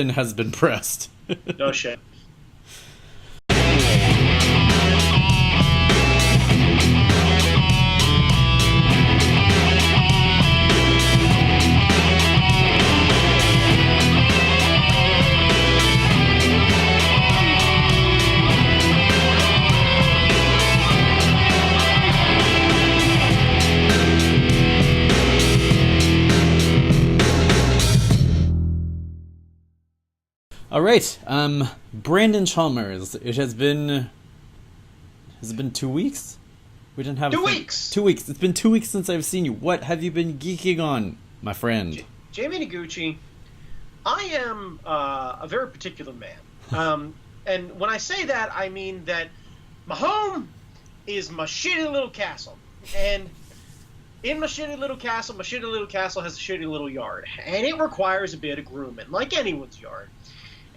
has been pressed. No shit. All right, Brandon Chalmers. It has been 2 weeks. We didn't have 2 weeks. 2 weeks. It's been 2 weeks since I've seen you. What have you been geeking on, my friend? Jamie Noguchi, I am a very particular man. And when I say that, I mean that my home is my shitty little castle. And in my shitty little castle has a shitty little yard. And it requires a bit of grooming, like anyone's yard.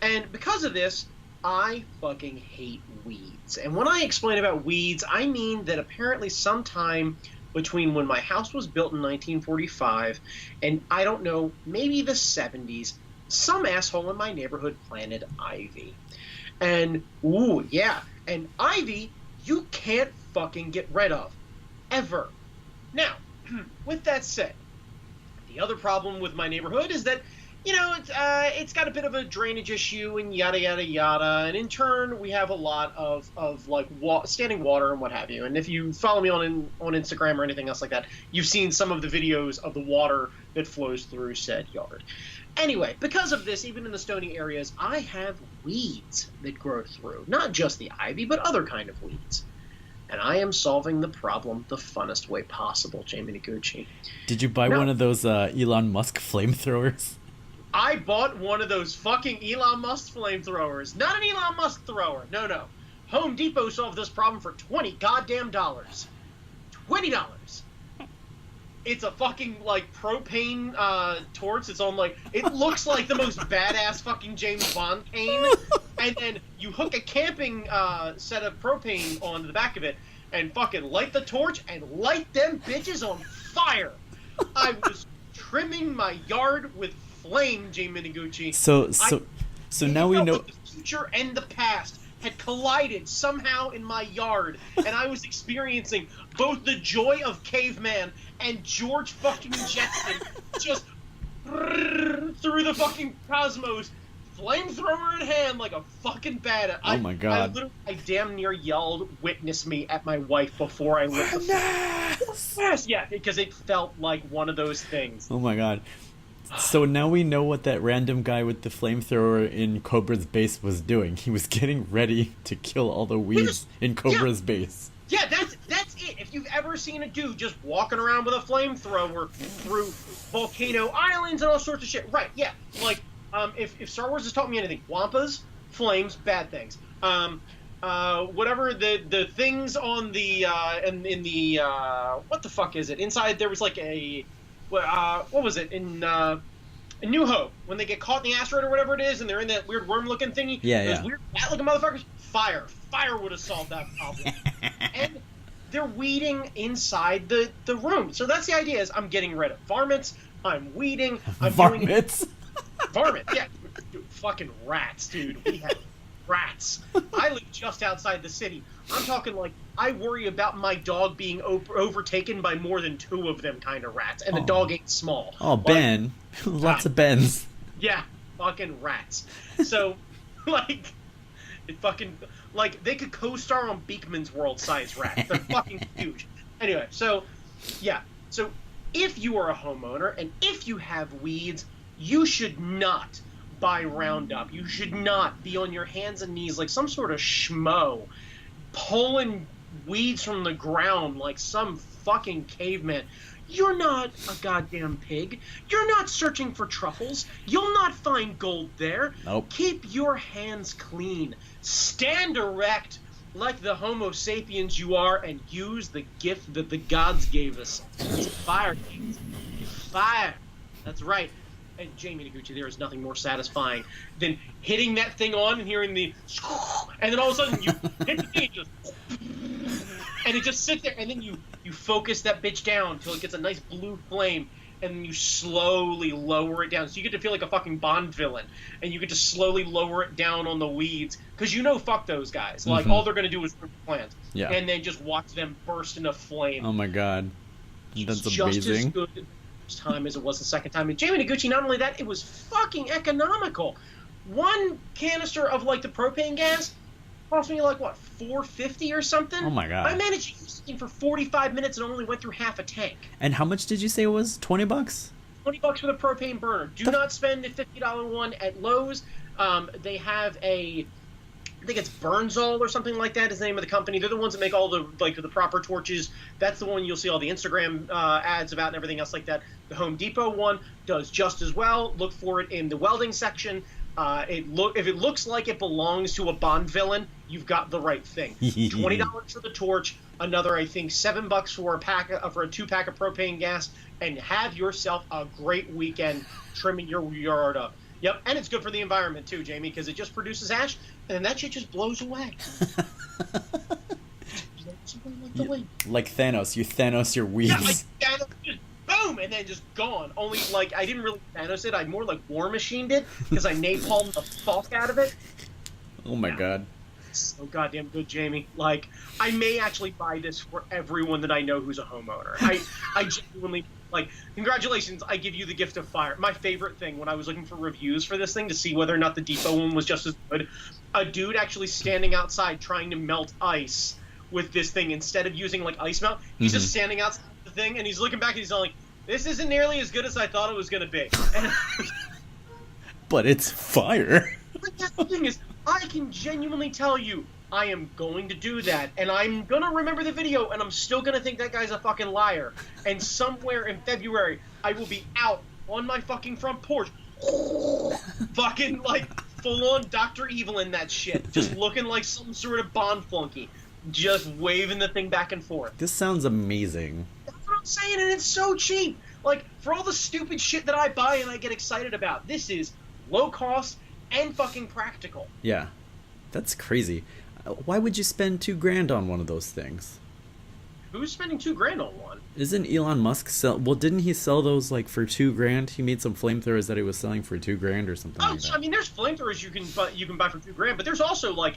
And because of this, I fucking hate weeds. And when I explain about weeds, I mean that apparently sometime between when my house was built in 1945 and, I don't know, maybe the 70s, some asshole in my neighborhood planted ivy. And, ooh, yeah, and ivy you can't fucking get rid of. Ever. Now, with that said, the other problem with my neighborhood is that, you know, it's got a bit of a drainage issue and yada, yada, yada. And in turn, we have a lot of like, standing water and what have you. And if you follow me on Instagram or anything else like that, you've seen some of the videos of the water that flows through said yard. Anyway, because of this, even in the stony areas, I have weeds that grow through. Not just the ivy, but other kind of weeds. And I am solving the problem the funnest way possible, Jamie Noguchi. Did you buy one of those Elon Musk flamethrowers? I bought one of those fucking Elon Musk flamethrowers. Not an Elon Musk thrower. No. Home Depot solved this problem for $20 goddamn dollars. $20. It's a fucking, like, propane torch. It's on, like, it looks like the most badass fucking James Bond cane. And then you hook a camping set of propane onto the back of it and fucking light the torch and light them bitches on fire. I was trimming my yard with flame, Jamie Noguchi. So now we know the future and the past had collided somehow in my yard, and I was experiencing both the joy of caveman and George fucking Jetson just through the fucking cosmos, flamethrower in hand, like a fucking badass. Oh my god! I damn near yelled, "Witness me!" at my wife before I lit the yes, yeah, because it felt like one of those things. Oh my god! So now we know what that random guy with the flamethrower in Cobra's base was doing. He was getting ready to kill all the weeds in Cobra's base. Yeah, that's it. If you've ever seen a dude just walking around with a flamethrower through volcano islands and all sorts of shit, right? Yeah, like if Star Wars has taught me anything, wampas, flames, bad things. Whatever the things on the in the what the fuck is it? Inside there was like a what was it in New Hope when they get caught in the asteroid or whatever it is, and they're in that weird worm-looking thingy. Those weird bat-looking motherfuckers. Fire would have solved that problem. And they're weeding inside the room. So that's the idea. Is I'm getting rid of varmints. I'm weeding. I'm varmints. Varmint. Yeah, dude, fucking rats, dude. We have rats. I live just outside the city. I'm talking like I worry about my dog being overtaken by more than 2 of them kind of rats, and the dog ain't small. Oh, like, Ben. Lots of Bens. Yeah, fucking rats. So, like, it fucking, like, they could co-star on Beekman's World-Size Rats. They're fucking huge. Anyway, so, yeah. So, if you are a homeowner, and if you have weeds, you should not buy Roundup. You should not be on your hands and knees like some sort of schmo pulling weeds from the ground like some fucking caveman. You're not a goddamn pig. You're not searching for truffles. You'll not find gold there. Nope. Keep your hands clean. Stand erect like the Homo sapiens you are and use the gift that the gods gave us. It's fire, kings. Fire. That's right. And Jamie Noguchi, there is nothing more satisfying than hitting that thing on and hearing the and then all of a sudden you hit the thing and it just sits there, and then you focus that bitch down until it gets a nice blue flame, and you slowly lower it down. So you get to feel like a fucking Bond villain, and you get to slowly lower it down on the weeds, because fuck those guys. Like, all they're going to do is rip plants. Yeah. And then just watch them burst into flame. Oh my god. That's just amazing. As good the first time as it was the second time. And Jamie Noguchi, not only that, it was fucking economical. One canister of, like, the propane gas cost me, like, what, $4.50 or something? Oh my god. I managed to use this thing for 45 minutes and only went through half a tank. And how much did you say it was? $20? $20 for the propane burner. Do not spend the $50 one at Lowe's. They have I think it's Burnzol or something like that is the name of the company. They're the ones that make all the proper torches. That's the one you'll see all the Instagram ads about and everything else like that. The Home Depot one does just as well. Look for it in the welding section. If it looks like it belongs to a Bond villain, you've got the right thing. $20 for the torch, another I think $7 for a 2-pack of propane gas, and have yourself a great weekend trimming your yard up. Yep, and it's good for the environment too, Jamie, because it just produces ash, and then that shit just blows away. Like Thanos, you Thanos your weeds. Yeah, like Thanos, just boom, and then just gone. Only, like, I didn't really Thanos it, I more like War Machined it, because I napalmed the fuck out of it. Oh my god. So goddamn good, Jamie. Like, I may actually buy this for everyone that I know who's a homeowner. I genuinely, like, congratulations, I give you the gift of fire. My favorite thing when I was looking for reviews for this thing to see whether or not the Depot one was just as good, a dude actually standing outside trying to melt ice with this thing instead of using, like, ice melt. He's just standing outside the thing, and he's looking back and he's all like, this isn't nearly as good as I thought it was going to be. And but it's fire. But that's the thing is, I can genuinely tell you, I am going to do that, and I'm going to remember the video, and I'm still going to think that guy's a fucking liar. And somewhere in February, I will be out on my fucking front porch, fucking, like, full-on Dr. Evil in that shit, just looking like some sort of Bond flunky, just waving the thing back and forth. This sounds amazing. That's what I'm saying, and it's so cheap. Like, for all the stupid shit that I buy and I get excited about, this is low cost and fucking practical. Yeah, that's crazy. Why would you spend $2,000 on one of those things? Who's spending $2,000 on one? Isn't Elon Musk sell? Well, didn't he sell those like for $2,000? He made some flamethrowers that he was selling for $2,000 or something like that. I mean, there's flamethrowers you can buy for $2,000, but there's also like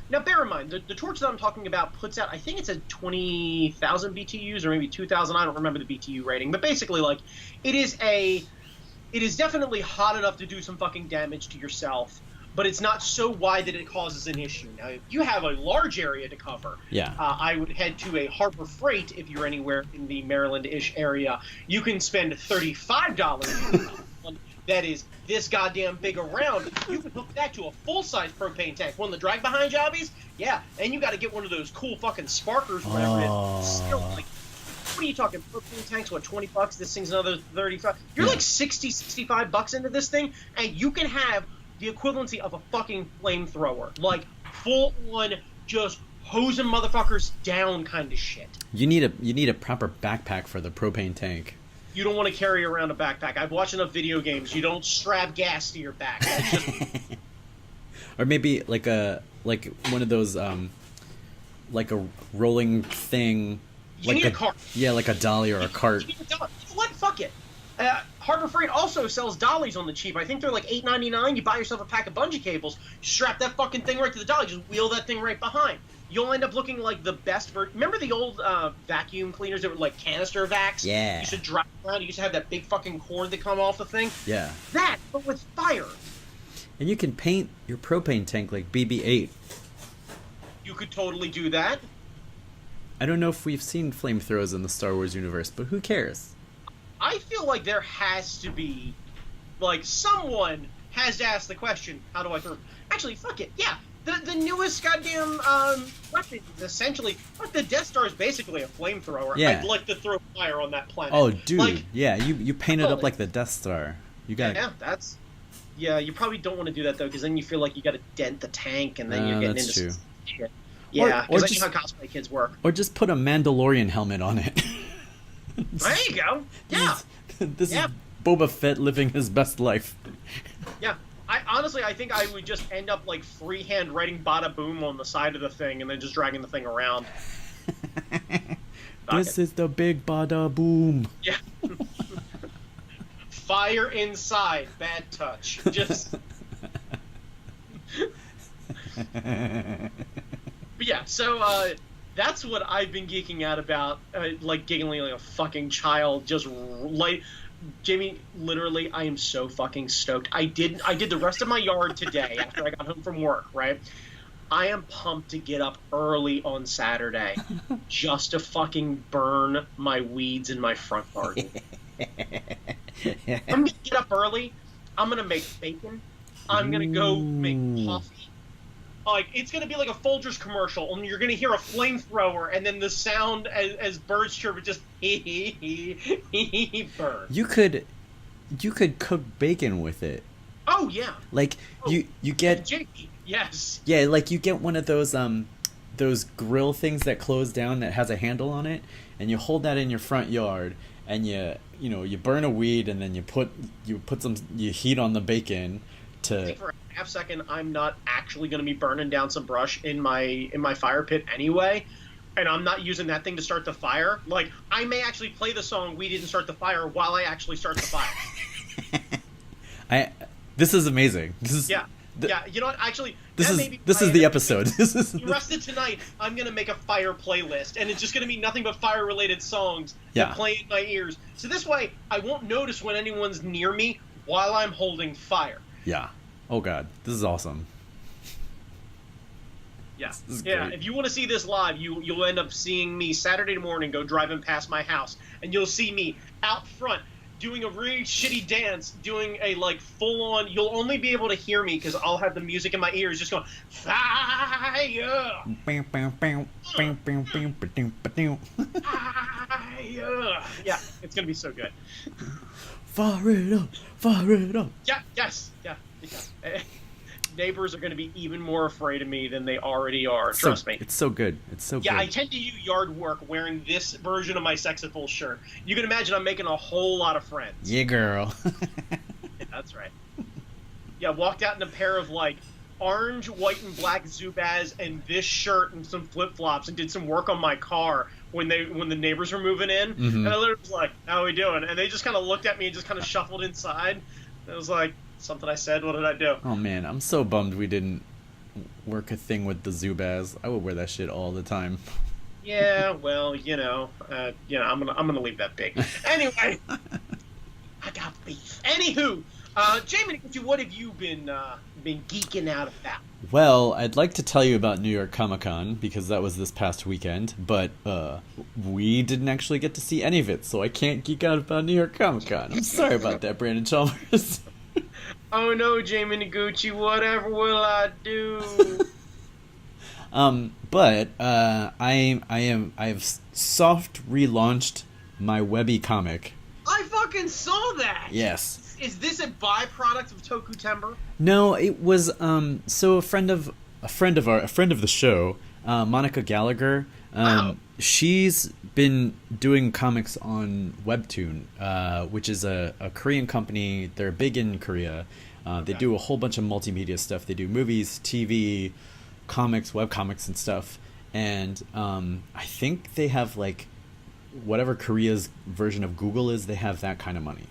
now. Bear in mind, the torch that I'm talking about puts out, I think it's at 20,000 BTUs or maybe 2,000. I don't remember the BTU rating, but basically, like, it is definitely hot enough to do some fucking damage to yourself. But it's not so wide that it causes an issue. Now, if you have a large area to cover, yeah, I would head to a Harbor Freight if you're anywhere in the Maryland-ish area. You can spend $35 on that is this goddamn big around. You can hook that to a full-size propane tank. One of the drag-behind jobbies? Yeah, and you got to get one of those cool fucking sparkers, whatever it is. Still, like, what are you talking? Propane tanks, what, $20? This thing's another $35. You're like $60-65 into this thing, and you can have the equivalency of a fucking flamethrower. Like, full-on, just hosing motherfuckers down kind of shit. You need a proper backpack for the propane tank. You don't want to carry around a backpack. I've watched enough video games. You don't strap gas to your back. That's just... Or maybe like one of those like a rolling thing. You need a cart. Yeah, like a dolly or a cart. You need a dolly. You know what? Fuck it. Harbor Freight also sells dollies on the cheap. I think they're like $8.99. You buy yourself a pack of bungee cables, strap that fucking thing right to the dolly, just wheel that thing right behind. You'll end up looking like the best version. Remember the old vacuum cleaners that were like canister vacs? Yeah. You used to drive around. You used to have that big fucking cord that come off the thing. Yeah. That, but with fire. And you can paint your propane tank like BB-8. You could totally do that. I don't know if we've seen flamethrowers in the Star Wars universe, but who cares? I feel like there has to be, like, someone has to ask the question, how do I throw... Actually, fuck it, yeah. The newest goddamn weapon is essentially... Like, the Death Star is basically a flamethrower. Yeah. I'd like to throw fire on that planet. Oh, dude, like, yeah, you paint it up like the Death Star. You got Yeah, that's... Yeah, you probably don't want to do that, though, because then you feel like you got to dent the tank, and then you're getting into true. some shit. Yeah, or because just, that's how cosplay kids work. Or just put a Mandalorian helmet on it. There you go. Yeah. This is Boba Fett living his best life. Yeah. I think I would just end up like freehand writing bada boom on the side of the thing and then just dragging the thing around. This is the big bada boom. Yeah. Fire inside, bad touch. Just. But yeah, so that's what I've been geeking out about, like giggling like a fucking child. Just like Jamie, literally, I am so fucking stoked. I did the rest of my yard today after I got home from work. Right, I am pumped to get up early on Saturday, just to fucking burn my weeds in my front garden. I'm gonna get up early. I'm gonna make bacon. I'm gonna go make coffee. Like, it's going to be like a Folgers commercial, and you're going to hear a flamethrower, and then the sound as birds chirp, just burn. You could cook bacon with it. Oh yeah. Like you get JP, yes. Yeah, like you get one of those grill things that close down that has a handle on it, and you hold that in your front yard, and you burn a weed, and then you heat on the bacon to. For a half second, I'm not actually going to be burning down some brush in my fire pit anyway, and I'm not using that thing to start the fire. Like, I may actually play the song "We Didn't Start the Fire" while I actually start the fire. This is amazing. This is yeah. You know what? Actually, this is the episode. The rest of tonight, I'm gonna make a fire playlist, and it's just gonna be nothing but fire-related songs that play in my ears. So this way, I won't notice when anyone's near me while I'm holding fire. Yeah. Oh God, this is awesome. Yeah. Yeah. If you want to see this live, you'll end up seeing me Saturday morning go driving past my house, and you'll see me out front doing a really shitty dance, doing a like full on. You'll only be able to hear me because I'll have the music in my ears, just going fire. Fire. Yeah, it's gonna be so good. Fire it up! Fire it up! Yeah. Yes. Yeah. Neighbors are going to be even more afraid of me than they already are. Trust me. It's so good. It's so good. Yeah, I tend to do yard work wearing this version of my Sexiful shirt. You can imagine I'm making a whole lot of friends. Yeah, girl. Yeah, that's right. Yeah, walked out in a pair of, like, orange, white, and black Zubaz and this shirt and some flip-flops and did some work on my car when the neighbors were moving in. Mm-hmm. And I literally was like, how are we doing? And they just kind of looked at me and just kind of shuffled inside. And it was like, something I said, what did I do? Oh man, I'm so bummed we didn't work a thing with the Zubaz. I would wear that shit all the time. Yeah, well, I'm gonna leave that big. Anyway, I got beef. Anywho, Jamie, what have you been geeking out about? Well, I'd like to tell you about New York Comic Con because that was this past weekend, but we didn't actually get to see any of it, so I can't geek out about New York Comic Con. I'm sorry about that, Brandon Chalmers. Oh no, Jamie Noguchi, whatever will I do? But I've soft relaunched my Webby comic. I fucking saw that. Yes. Is this a byproduct of Toku Timber? No, it was so a friend of the show, Monica Gallagher. Wow. She's been doing comics on Webtoon, which is a Korean company. They're big in Korea. They do a whole bunch of multimedia stuff. They do movies, TV, comics, webcomics, and stuff. And I think they have like whatever Korea's version of Google is. They have that kind of money.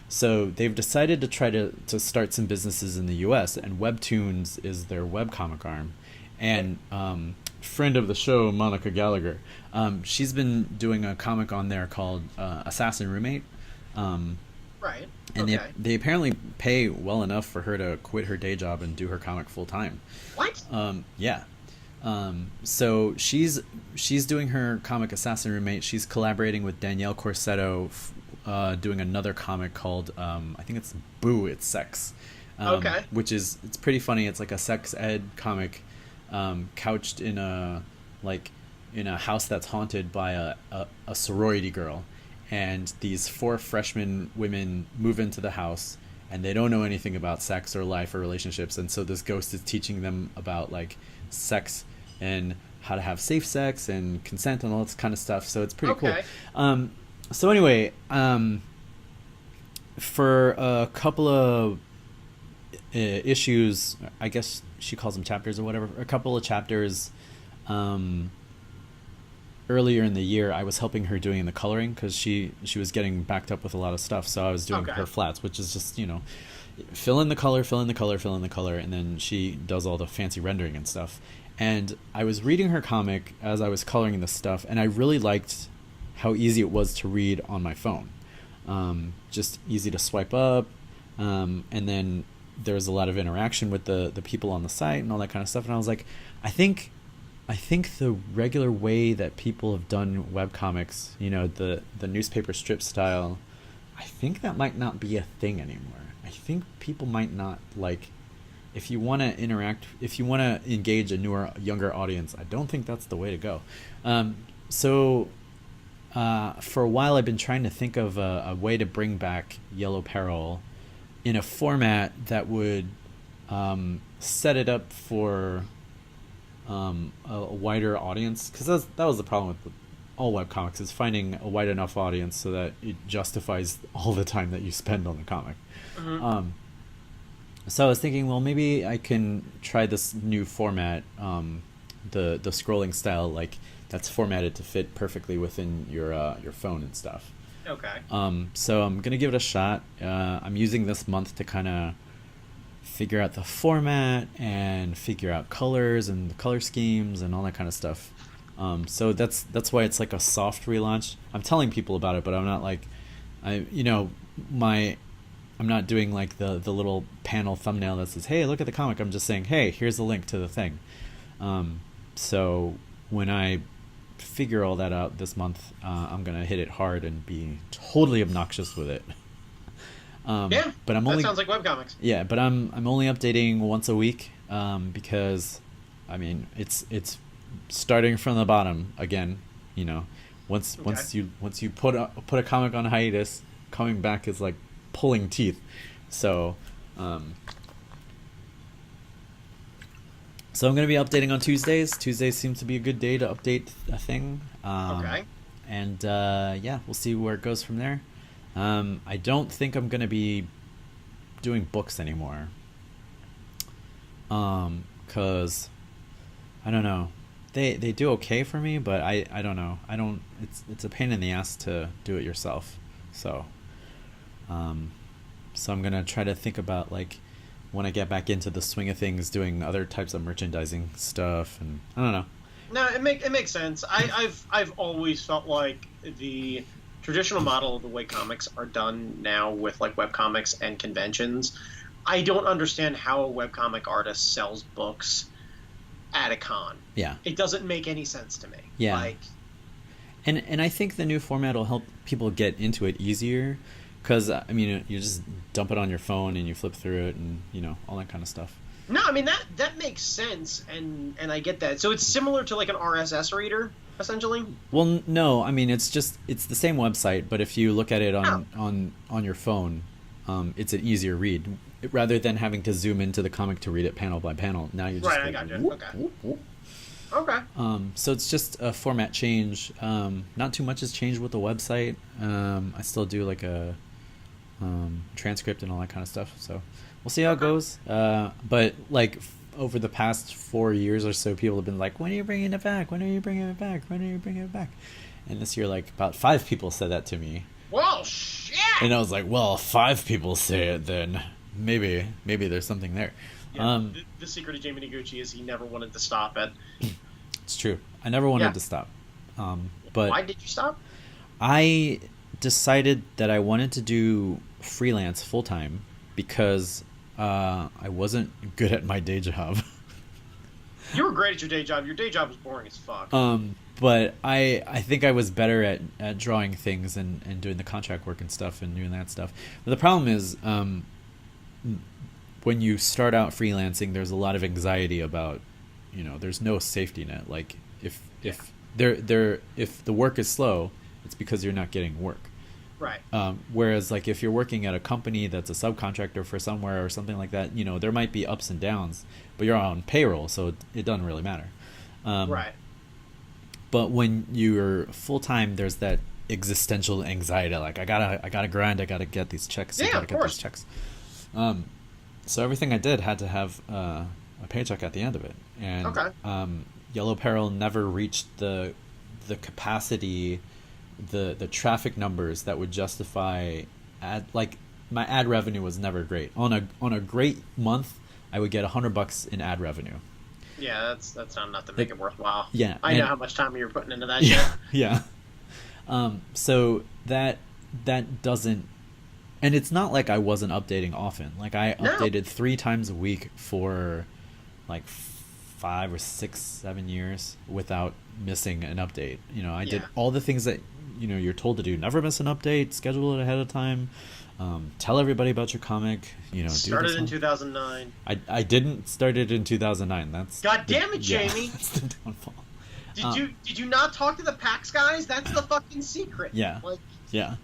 So they've decided to try to start some businesses in the U.S. and Webtoons is their webcomic arm. And friend of the show, Monica Gallagher, she's been doing a comic on there called Assassin Roommate. Right. And okay. they apparently pay well enough for her to quit her day job and do her comic full time. What? Yeah. So she's doing her comic Assassin Roommate. She's collaborating with Danielle Corsetto, doing another comic called I think it's Boo It's Sex. Okay. Which it's pretty funny. It's like a sex ed comic, couched in a house that's haunted by a sorority girl. And these 4 freshman women move into the house, and they don't know anything about sex or life or relationships. And so this ghost is teaching them about like sex and how to have safe sex and consent and all this kind of stuff. So it's pretty cool. So anyway, for a couple of issues, I guess she calls them chapters or whatever, a couple of chapters earlier in the year, I was helping her doing the coloring because she was getting backed up with a lot of stuff. So I was doing her flats, which is just, fill in the color, fill in the color, fill in the color, and then she does all the fancy rendering and stuff. And I was reading her comic as I was coloring this stuff, and I really liked how easy it was to read on my phone. Just easy to swipe up, and then there's a lot of interaction with the people on the site and all that kind of stuff. And I was like, I think the regular way that people have done webcomics, the newspaper strip style, I think that might not be a thing anymore. I think people might not like, if you want to interact, if you want to engage a younger audience, I don't think that's the way to go. So for a while I've been trying to think of a way to bring back Yellow Peril in a format that would set it up for a wider audience, because that was the problem with all webcomics, is finding a wide enough audience so that it justifies all the time that you spend on the comic. Mm-hmm. So I was thinking, well, maybe I can try this new format, the scrolling style, like that's formatted to fit perfectly within your phone and stuff. Okay. So I'm gonna give it a shot. I'm using this month to kind of figure out the format and figure out colors and the color schemes and all that kind of stuff. So that's why it's like a soft relaunch. I'm telling people about it, but I'm not like, I'm not doing like the little panel thumbnail that says, hey, look at the comic. I'm just saying, hey, here's a link to the thing. So when I figure all that out this month, I'm gonna hit it hard and be totally obnoxious with it. But I'm only, that sounds like webcomics. Yeah, but I'm only updating once a week, because I mean it's starting from the bottom again. Once you put a comic on hiatus, coming back is like pulling teeth. So I'm going to be updating on Tuesdays. Tuesdays seems to be a good day to update a thing. Okay. And we'll see where it goes from there. I don't think I'm going to be doing books anymore. Because I don't know. They do okay for me, but I don't know. It's a pain in the ass to do it yourself. So I'm going to try to think about, like, when I get back into the swing of things, doing other types of merchandising stuff, and I don't know. No, it makes sense. I've always felt like the traditional model of the way comics are done now with like webcomics and conventions, I don't understand how a webcomic artist sells books at a con. Yeah. It doesn't make any sense to me. Yeah. Like, and I think the new format will help people get into it easier, because I mean, you just dump it on your phone and you flip through it and all that kind of stuff. No, I mean that makes sense, and I get that. So it's similar to like an RSS reader, essentially. Well, no, I mean it's the same website, but if you look at it on your phone, it's an easier read rather than having to zoom into the comic to read it panel by panel. Now you're just right. I got you. Okay. Whoop, whoop. Okay. So it's just a format change. Not too much has changed with the website. I still do like a transcript and all that kind of stuff. So we'll see how it goes. But like over the past 4 years or so, people have been like, when are you bringing it back? When are you bringing it back? When are you bringing it back? And this year, like about 5 people said that to me. Well, shit. And I was like, well, 5 people say it, then maybe there's something there. Yeah, the secret of Jamie Noguchi is he never wanted to stop it. It's true. I never wanted to stop. But why did you stop? I decided that I wanted to do freelance full time because I wasn't good at my day job. You were great at your day job. Your day job was boring as fuck. But I think I was better at drawing things and doing the contract work and stuff and doing that stuff. But the problem is, when you start out freelancing, there's a lot of anxiety about, there's no safety net. Like if the work is slow, it's because you're not getting work. Right. Whereas like if you're working at a company that's a subcontractor for somewhere or something like that, there might be ups and downs, but you're on payroll, so it doesn't really matter. Right. But when you're full time, there's that existential anxiety. Like I gotta grind. I gotta get these checks. Yeah, I gotta of get course. these checks. So everything I did had to have a paycheck at the end of it. And okay. Yellow Peril never reached the the capacity, the traffic numbers that would justify my ad revenue was never great. On a great month, I would get $100 in ad revenue. Yeah, that's not enough to make it worthwhile. Yeah, I know how much time you're putting into that shit. shit. Yeah. So that doesn't, and it's not like I wasn't updating often. Like I updated 3 times a week for like 5 or 6, 7 years without missing an update. I did all the things that you're told to do. Never miss an update. Schedule it ahead of time. Tell everybody about your comic. Started in 2009. I didn't start it in 2009. That's God damn it, Jamie. That's the downfall. Did you not talk to the PAX guys? That's the fucking secret. Yeah. Yeah.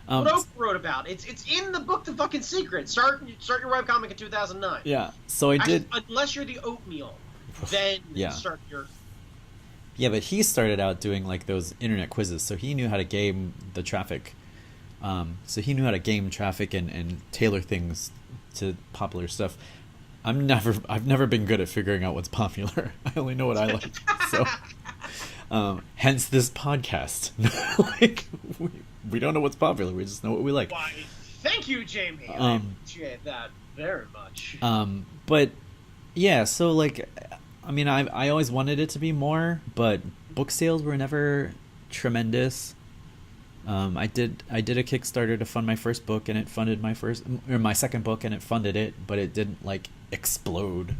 What Oak wrote about. It's in the book, The Fucking Secret. Start your webcomic in 2009. Yeah. So I did. Unless you're the oatmeal, then start your. Yeah, but he started out doing like those internet quizzes, so he knew how to game the traffic. So he knew how to game traffic and tailor things to popular stuff. I've never been good at figuring out what's popular. I only know what I like. So, hence this podcast. Like we don't know what's popular. We just know what we like. Why? Thank you, Jamie. I appreciate that very much. But yeah, so like, I mean, I always wanted it to be more, but book sales were never tremendous. I did a Kickstarter to fund my first book, and it funded my second book, and it funded it, but it didn't like explode.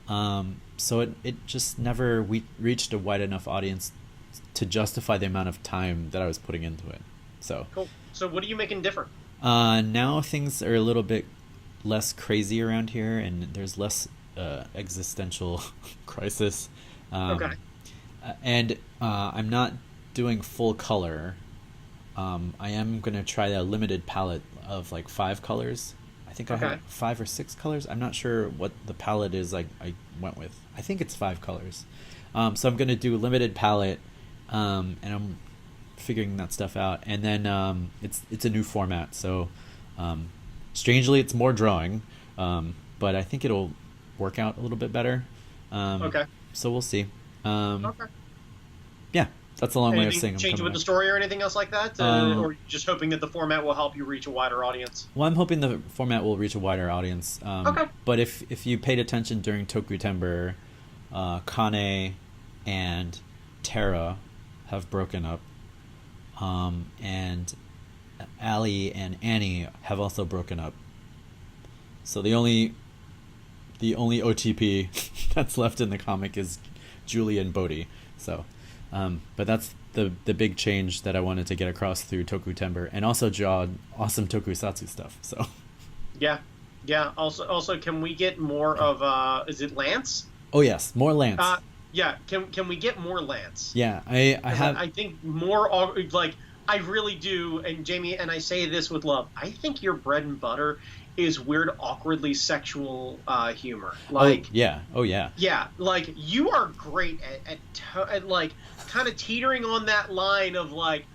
So it just never reached a wide enough audience to justify the amount of time that I was putting into it. So cool. So what are you making different? Now things are a little bit less crazy around here, and there's less existential crisis. Okay. And I'm not doing full color. I am going to try a limited palette of like 5 colors. I think I have 5 or 6 colors. I'm not sure what the palette is I went with. I think it's 5 colors. So I'm going to do a limited palette, and I'm figuring that stuff out. And then it's a new format. So strangely, it's more drawing, but I think it'll work out a little bit better. So we'll see. Yeah. That's a long way of saying change with the story or anything else like that? Or just hoping that the format will help you reach a wider audience? Well, I'm hoping the format will reach a wider audience. But if you paid attention during Tokutember, Kane and Terra have broken up. And Allie and Annie have also broken up. So the only OTP that's left in the comic is Julie and Bodhi. So... but that's the big change that I wanted to get across through Tokutember, and also draw awesome tokusatsu stuff. So yeah. Also, can we get more of is it Lance? Oh yes, more Lance. Yeah. Can we get more Lance? Yeah, I think more like I really do, and Jamie, and I say this with love. I think your bread and butter is weird, awkwardly sexual humor. Like, oh yeah, like you are great at like kind of teetering on that line of like,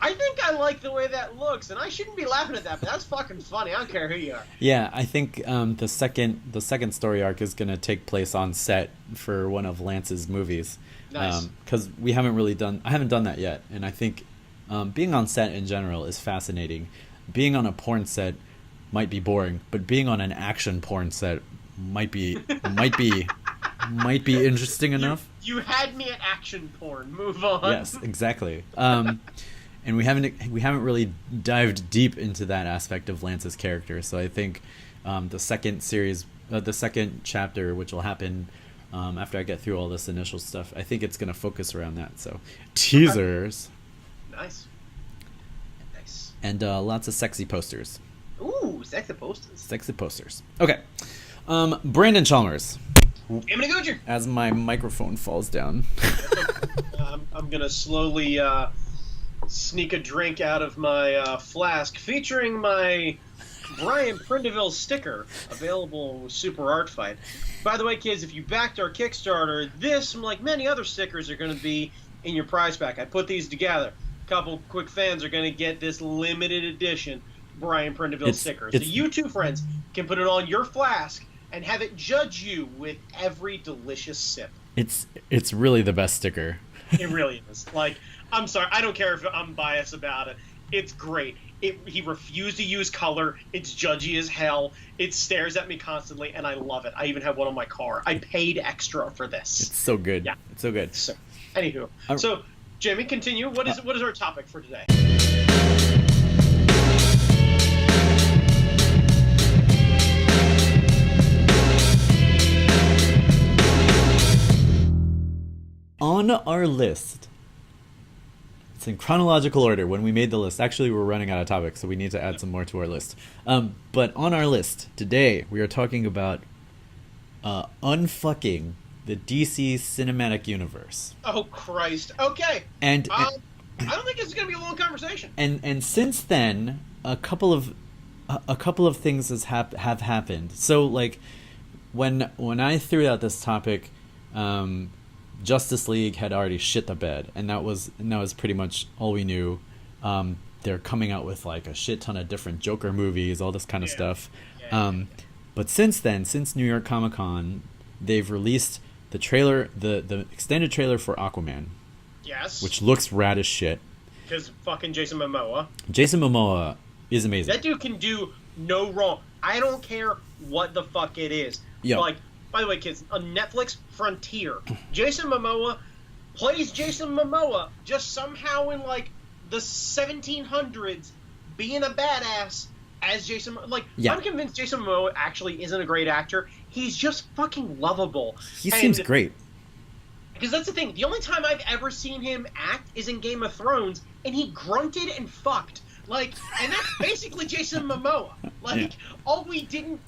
I think I like the way that looks, and I shouldn't be laughing at that, but that's fucking funny. I don't care who you are. Yeah, I think the second story arc is going to take place on set for one of Lance's movies. Nice. Because I haven't done that yet, and I think being on set in general is fascinating. Being on a porn set might be boring, but being on an action porn set might be interesting enough. You had me at action porn. Move on. Yes, exactly. And we haven't really dived deep into that aspect of Lance's character. So I think the second chapter, which will happen after I get through all this initial stuff, I think it's going to focus around that. So teasers. Nice. And lots of sexy posters. Ooh, sexy posters. Okay. Brandon Chalmers. Noguchi. As my microphone falls down. I'm going to slowly sneak a drink out of my flask featuring my Brian Prindeville sticker, available with Super Art Fight. By the way, kids, if you backed our Kickstarter, this, like many other stickers, are going to be in your prize pack. I put these together. A couple quick fans are going to get this limited edition Brian Prindeville sticker. So you two friends can put it on your flask and have it judge you with every delicious sip. It's really the best sticker. It really is. Like, I'm sorry, I don't care if I'm biased about it. It's great. He refused to use color. It's judgy as hell. It stares at me constantly, and I love it. I even have one on my car. I paid extra for this. It's so good. Yeah, It's so good. so, anywho, so Jamie, continue. What is our topic for today? On our list, it's in chronological order when we made the list. Actually, we're running out of topics, so we need to add some more to our list. But on our list today, we are talking about unfucking the DC cinematic universe. Oh Christ! Okay. And I don't think it's going to be a long conversation. And since then, a couple of things have happened. So like when I threw out this topic, Justice League had already shit the bed, and that was pretty much all we knew. They're coming out with like a shit ton of different Joker movies, all this kind of stuff. But since then, since New York Comic Con, they've released the trailer, the extended trailer for Aquaman. Yes. Which looks rad as shit. Because fucking Jason Momoa. Jason Momoa is amazing. That dude can do no wrong. I don't care what the fuck it is. Yo. Like, by the way, kids, on Netflix, Frontier, Jason Momoa plays Jason Momoa just somehow in, like, the 1700s being a badass as Jason... Like, I'm convinced Jason Momoa actually isn't a great actor. He's just fucking lovable. He seems great. Because that's the thing. The only time I've ever seen him act is in Game of Thrones, and he grunted and fucked. Like, and that's basically Jason Momoa. Like, the only thing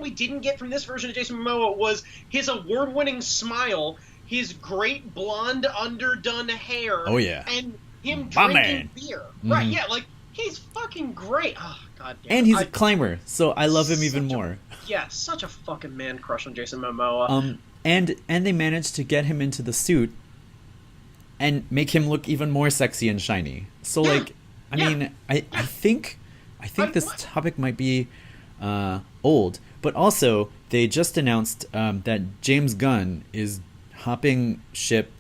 we didn't get from this version of Jason Momoa was his award-winning smile, his great blonde underdone hair. Oh, yeah. And him drinking beer. Mm-hmm. Right, yeah, like, he's fucking great. Oh, God damn. And he's a climber, so I love him even more. Yeah, such a fucking man crush on Jason Momoa. And they managed to get him into the suit and make him look even more sexy and shiny. So, like... I mean, I think this topic might be old, but also they just announced that James Gunn is jumping ship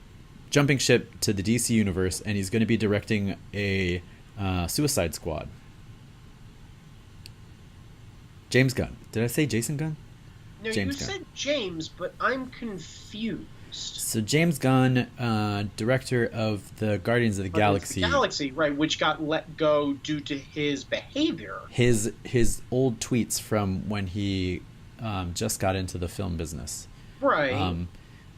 to the DC universe, and he's going to be directing a Suicide Squad. James Gunn. Did I say Jason Gunn? No, James you said James, but I'm confused. So James Gunn, director of the Guardians of the Galaxy. Right, which got let go due to his behavior. His old tweets from when he just got into the film business. Right.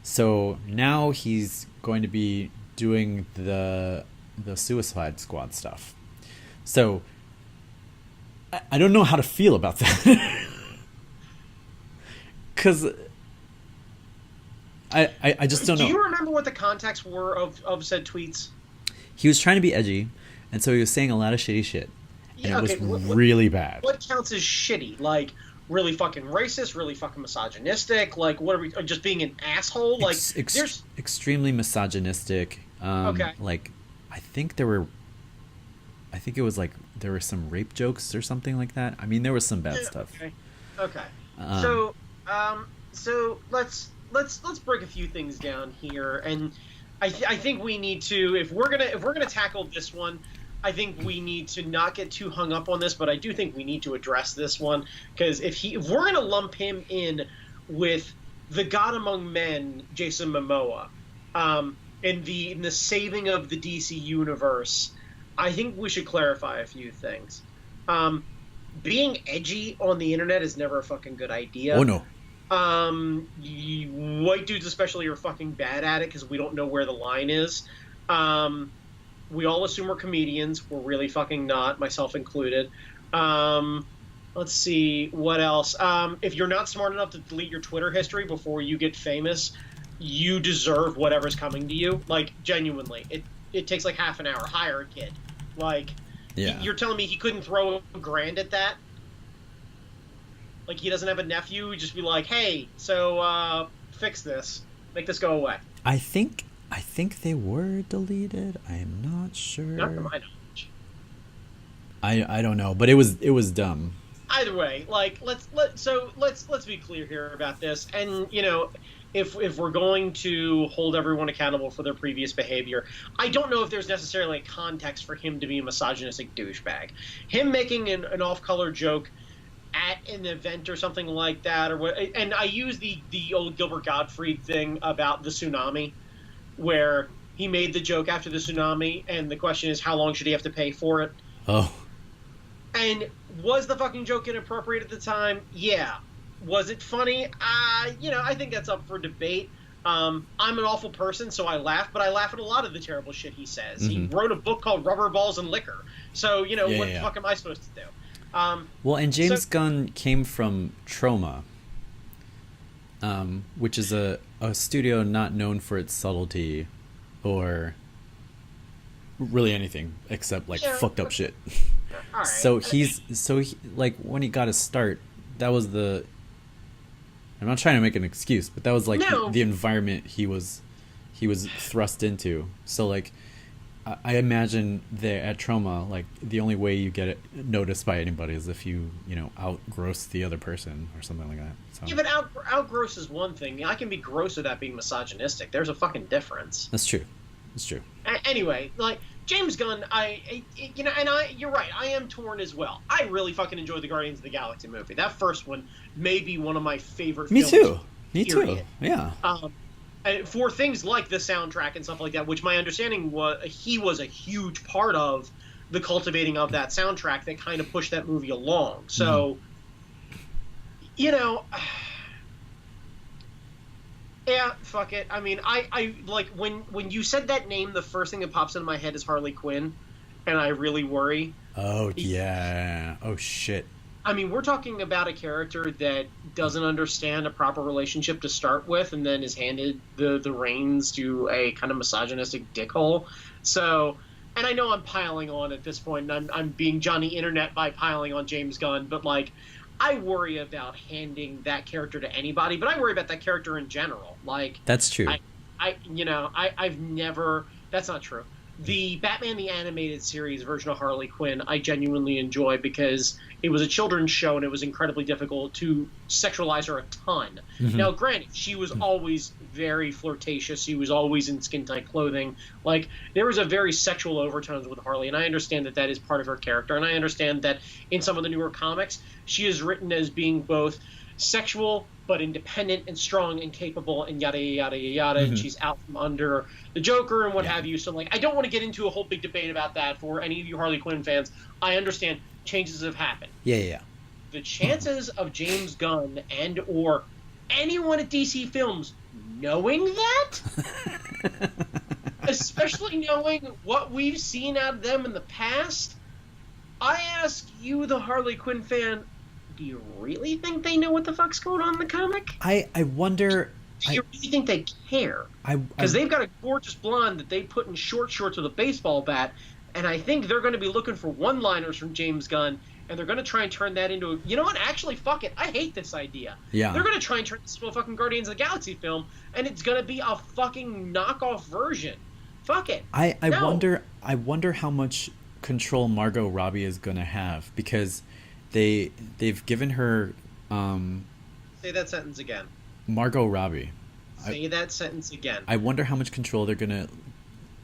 So now he's going to be doing the Suicide Squad stuff. So I don't know how to feel about that. Because... I just don't know. Do you remember what the context were of said tweets? He was trying to be edgy, and so he was saying a lot of shitty shit. And it was really bad. What counts as shitty? Like, really fucking racist? Really fucking misogynistic? Like, what are we... Just being an asshole? Like, there's... Extremely misogynistic. Okay. Like, I think it was like, there were some rape jokes or something like that. I mean, there was some bad stuff. Okay. So let's break a few things down here, and I think we need to, if we're gonna tackle this one, I think we need to not get too hung up on this, but I do think we need to address this one, because if we're gonna lump him in with the God among men, Jason Momoa, in the saving of the DC universe, I think we should clarify a few things. Being edgy on the internet is never a fucking good idea. Oh no. White dudes especially are fucking bad at it because we don't know where the line is. We all assume we're comedians. We're really fucking not, myself included. Let's see, what else? If you're not smart enough to delete your Twitter history before you get famous, you deserve whatever's coming to you. Like, genuinely. It takes like half an hour. Hire a kid. Like, you're telling me he couldn't throw $1,000 at that? Like, he doesn't have a nephew, he'd just be like, hey, so, fix this. Make this go away. I think they were deleted. I'm not sure. Not to my knowledge. I don't know, but it was dumb. either way, like let's be clear here about this, and if we're going to hold everyone accountable for their previous behavior, I don't know if there's necessarily a context for him to be a misogynistic douchebag. Him making an off-color joke at an event or something like that, or what, and I use the old Gilbert Gottfried thing about the tsunami, where he made the joke after the tsunami, and the question is, how long should he have to pay for it? Oh. And was the fucking joke inappropriate at the time? Yeah. Was it funny? I think that's up for debate. I'm an awful person, so I laugh, but I laugh at a lot of the terrible shit he says. Mm-hmm. He wrote a book called Rubber Balls and Liquor. So, what the fuck am I supposed to do? Well, and James Gunn came from Troma, which is a studio not known for its subtlety or really anything except fucked up shit. Right. So he when he got his start, that was I'm not trying to make an excuse, but that was the environment he was thrust into. So I imagine there at Troma, the only way you get it noticed by anybody is if you outgross the other person or something like that. So. Yeah, but outgross is one thing. I can be gross without being misogynistic. There's a fucking difference. That's true. That's true. Anyway, James Gunn, you're right. I am torn as well. I really fucking enjoyed the Guardians of the Galaxy movie. That first one may be one of my favorite films. Me too. Yeah. For things like the soundtrack and stuff like that, which my understanding was he was a huge part of the cultivating of that soundtrack that kind of pushed that movie along. So, yeah, fuck it. I mean, I when you said that name, the first thing that pops into my head is Harley Quinn, and I really worry. Oh, yeah. Oh, shit. I mean, we're talking about a character that doesn't understand a proper relationship to start with, and then is handed the reins to a kind of misogynistic dickhole. So, and I know I'm piling on at this point, and I'm being Johnny Internet by piling on James Gunn, but I worry about handing that character to anybody, but I worry about that character in general. That's true. I've never. That's not true. The Batman the Animated Series version of Harley Quinn I genuinely enjoy because it was a children's show and it was incredibly difficult to sexualize her a ton. Mm-hmm. Now, granted, she was always very flirtatious. She was always in skin-tight clothing. There was a very sexual overtones with Harley, and I understand that is part of her character, and I understand that in some of the newer comics, she is written as being both sexual but independent and strong and capable and yada yada yada, and she's out from under the Joker and what have you. So I don't want to get into a whole big debate about that for any of you Harley Quinn fans. I understand changes have happened. Yeah. The chances of James Gunn and or anyone at DC Films knowing that, especially knowing what we've seen out of them in the past, I ask you, the Harley Quinn fan, do you really think they know what the fuck's going on in the comic? I wonder... Do you really think they care? Because they've got a gorgeous blonde that they put in short shorts with a baseball bat, and I think they're going to be looking for one-liners from James Gunn, and they're going to try and turn that into you know what? Actually, fuck it. I hate this idea. Yeah. They're going to try and turn this into a fucking Guardians of the Galaxy film, and it's going to be a fucking knockoff version. Fuck it. I wonder how much control Margot Robbie is going to have, because... They've given her say that sentence again. Margot Robbie. Say that sentence again. I wonder how much control they're gonna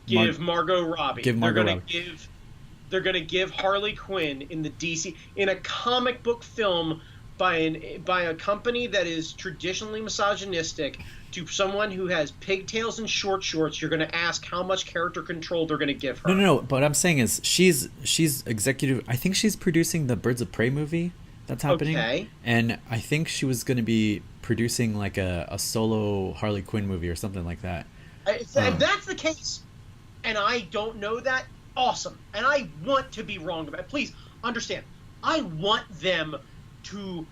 give Margot Robbie. They're gonna give Harley Quinn in the DC in a comic book film by a company that is traditionally misogynistic to someone who has pigtails and short shorts. You're gonna ask how much character control they're gonna give her. No. But what I'm saying is she's executive. I think she's producing the Birds of Prey movie that's happening. Okay. And I think she was gonna be producing a solo Harley Quinn movie or something like that. If that's the case, and I don't know that, awesome. And I want to be wrong about it. Please understand. I want them to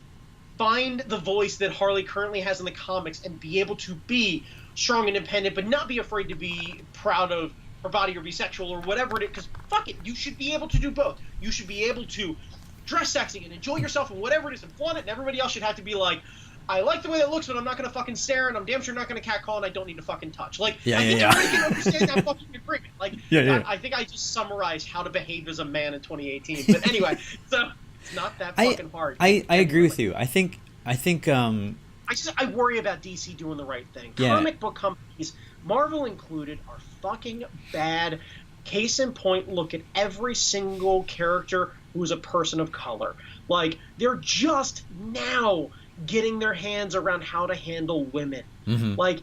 find the voice that Harley currently has in the comics and be able to be strong and independent, but not be afraid to be proud of her body or be sexual or whatever it is. Because fuck it, you should be able to do both. You should be able to dress sexy and enjoy yourself and whatever it is and flaunt it, and everybody else should have to be like, I like the way that looks, but I'm not going to fucking stare, and I'm damn sure not going to catcall, and I don't need to fucking touch. I think everybody can understand that fucking agreement. I think I just summarized how to behave as a man in 2018. But anyway, It's not that fucking hard. I agree with you. I think I worry about DC doing the right thing. Yeah. Comic book companies, Marvel included, are fucking bad. Case in point, look at every single character who is a person of color. Like, they're just now getting their hands around how to handle women. Mm-hmm. Like,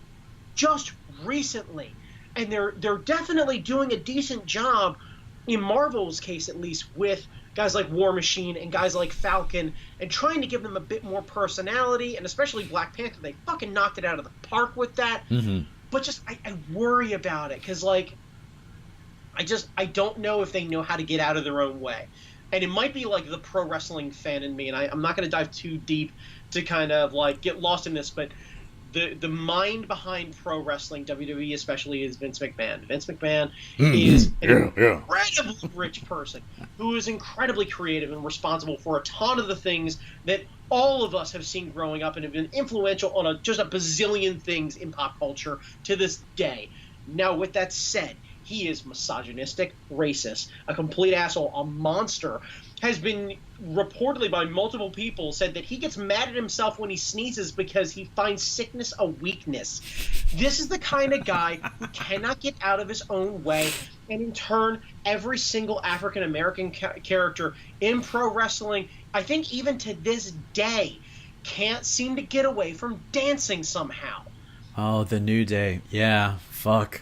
just recently. And they're definitely doing a decent job, in Marvel's case at least, with guys like War Machine and guys like Falcon, and trying to give them a bit more personality, and especially Black Panther. They fucking knocked it out of the park with that. Mm-hmm. But just, I worry about it, because, like, I don't know if they know how to get out of their own way. And it might be, like, the pro wrestling fan in me, and I'm not going to dive too deep to kind of, like, get lost in this, but the mind behind pro wrestling, WWE especially, is Vince McMahon. Vince McMahon is an incredibly rich person who is incredibly creative and responsible for a ton of the things that all of us have seen growing up and have been influential on just a bazillion things in pop culture to this day. Now, with that said, he is misogynistic, racist, a complete asshole, a monster. Has been reportedly by multiple people said that he gets mad at himself when he sneezes because he finds sickness a weakness. This is the kind of guy who cannot get out of his own way, and in turn, every single African American character in pro wrestling, I think even to this day, can't seem to get away from dancing somehow. Oh, the New Day. Yeah, fuck.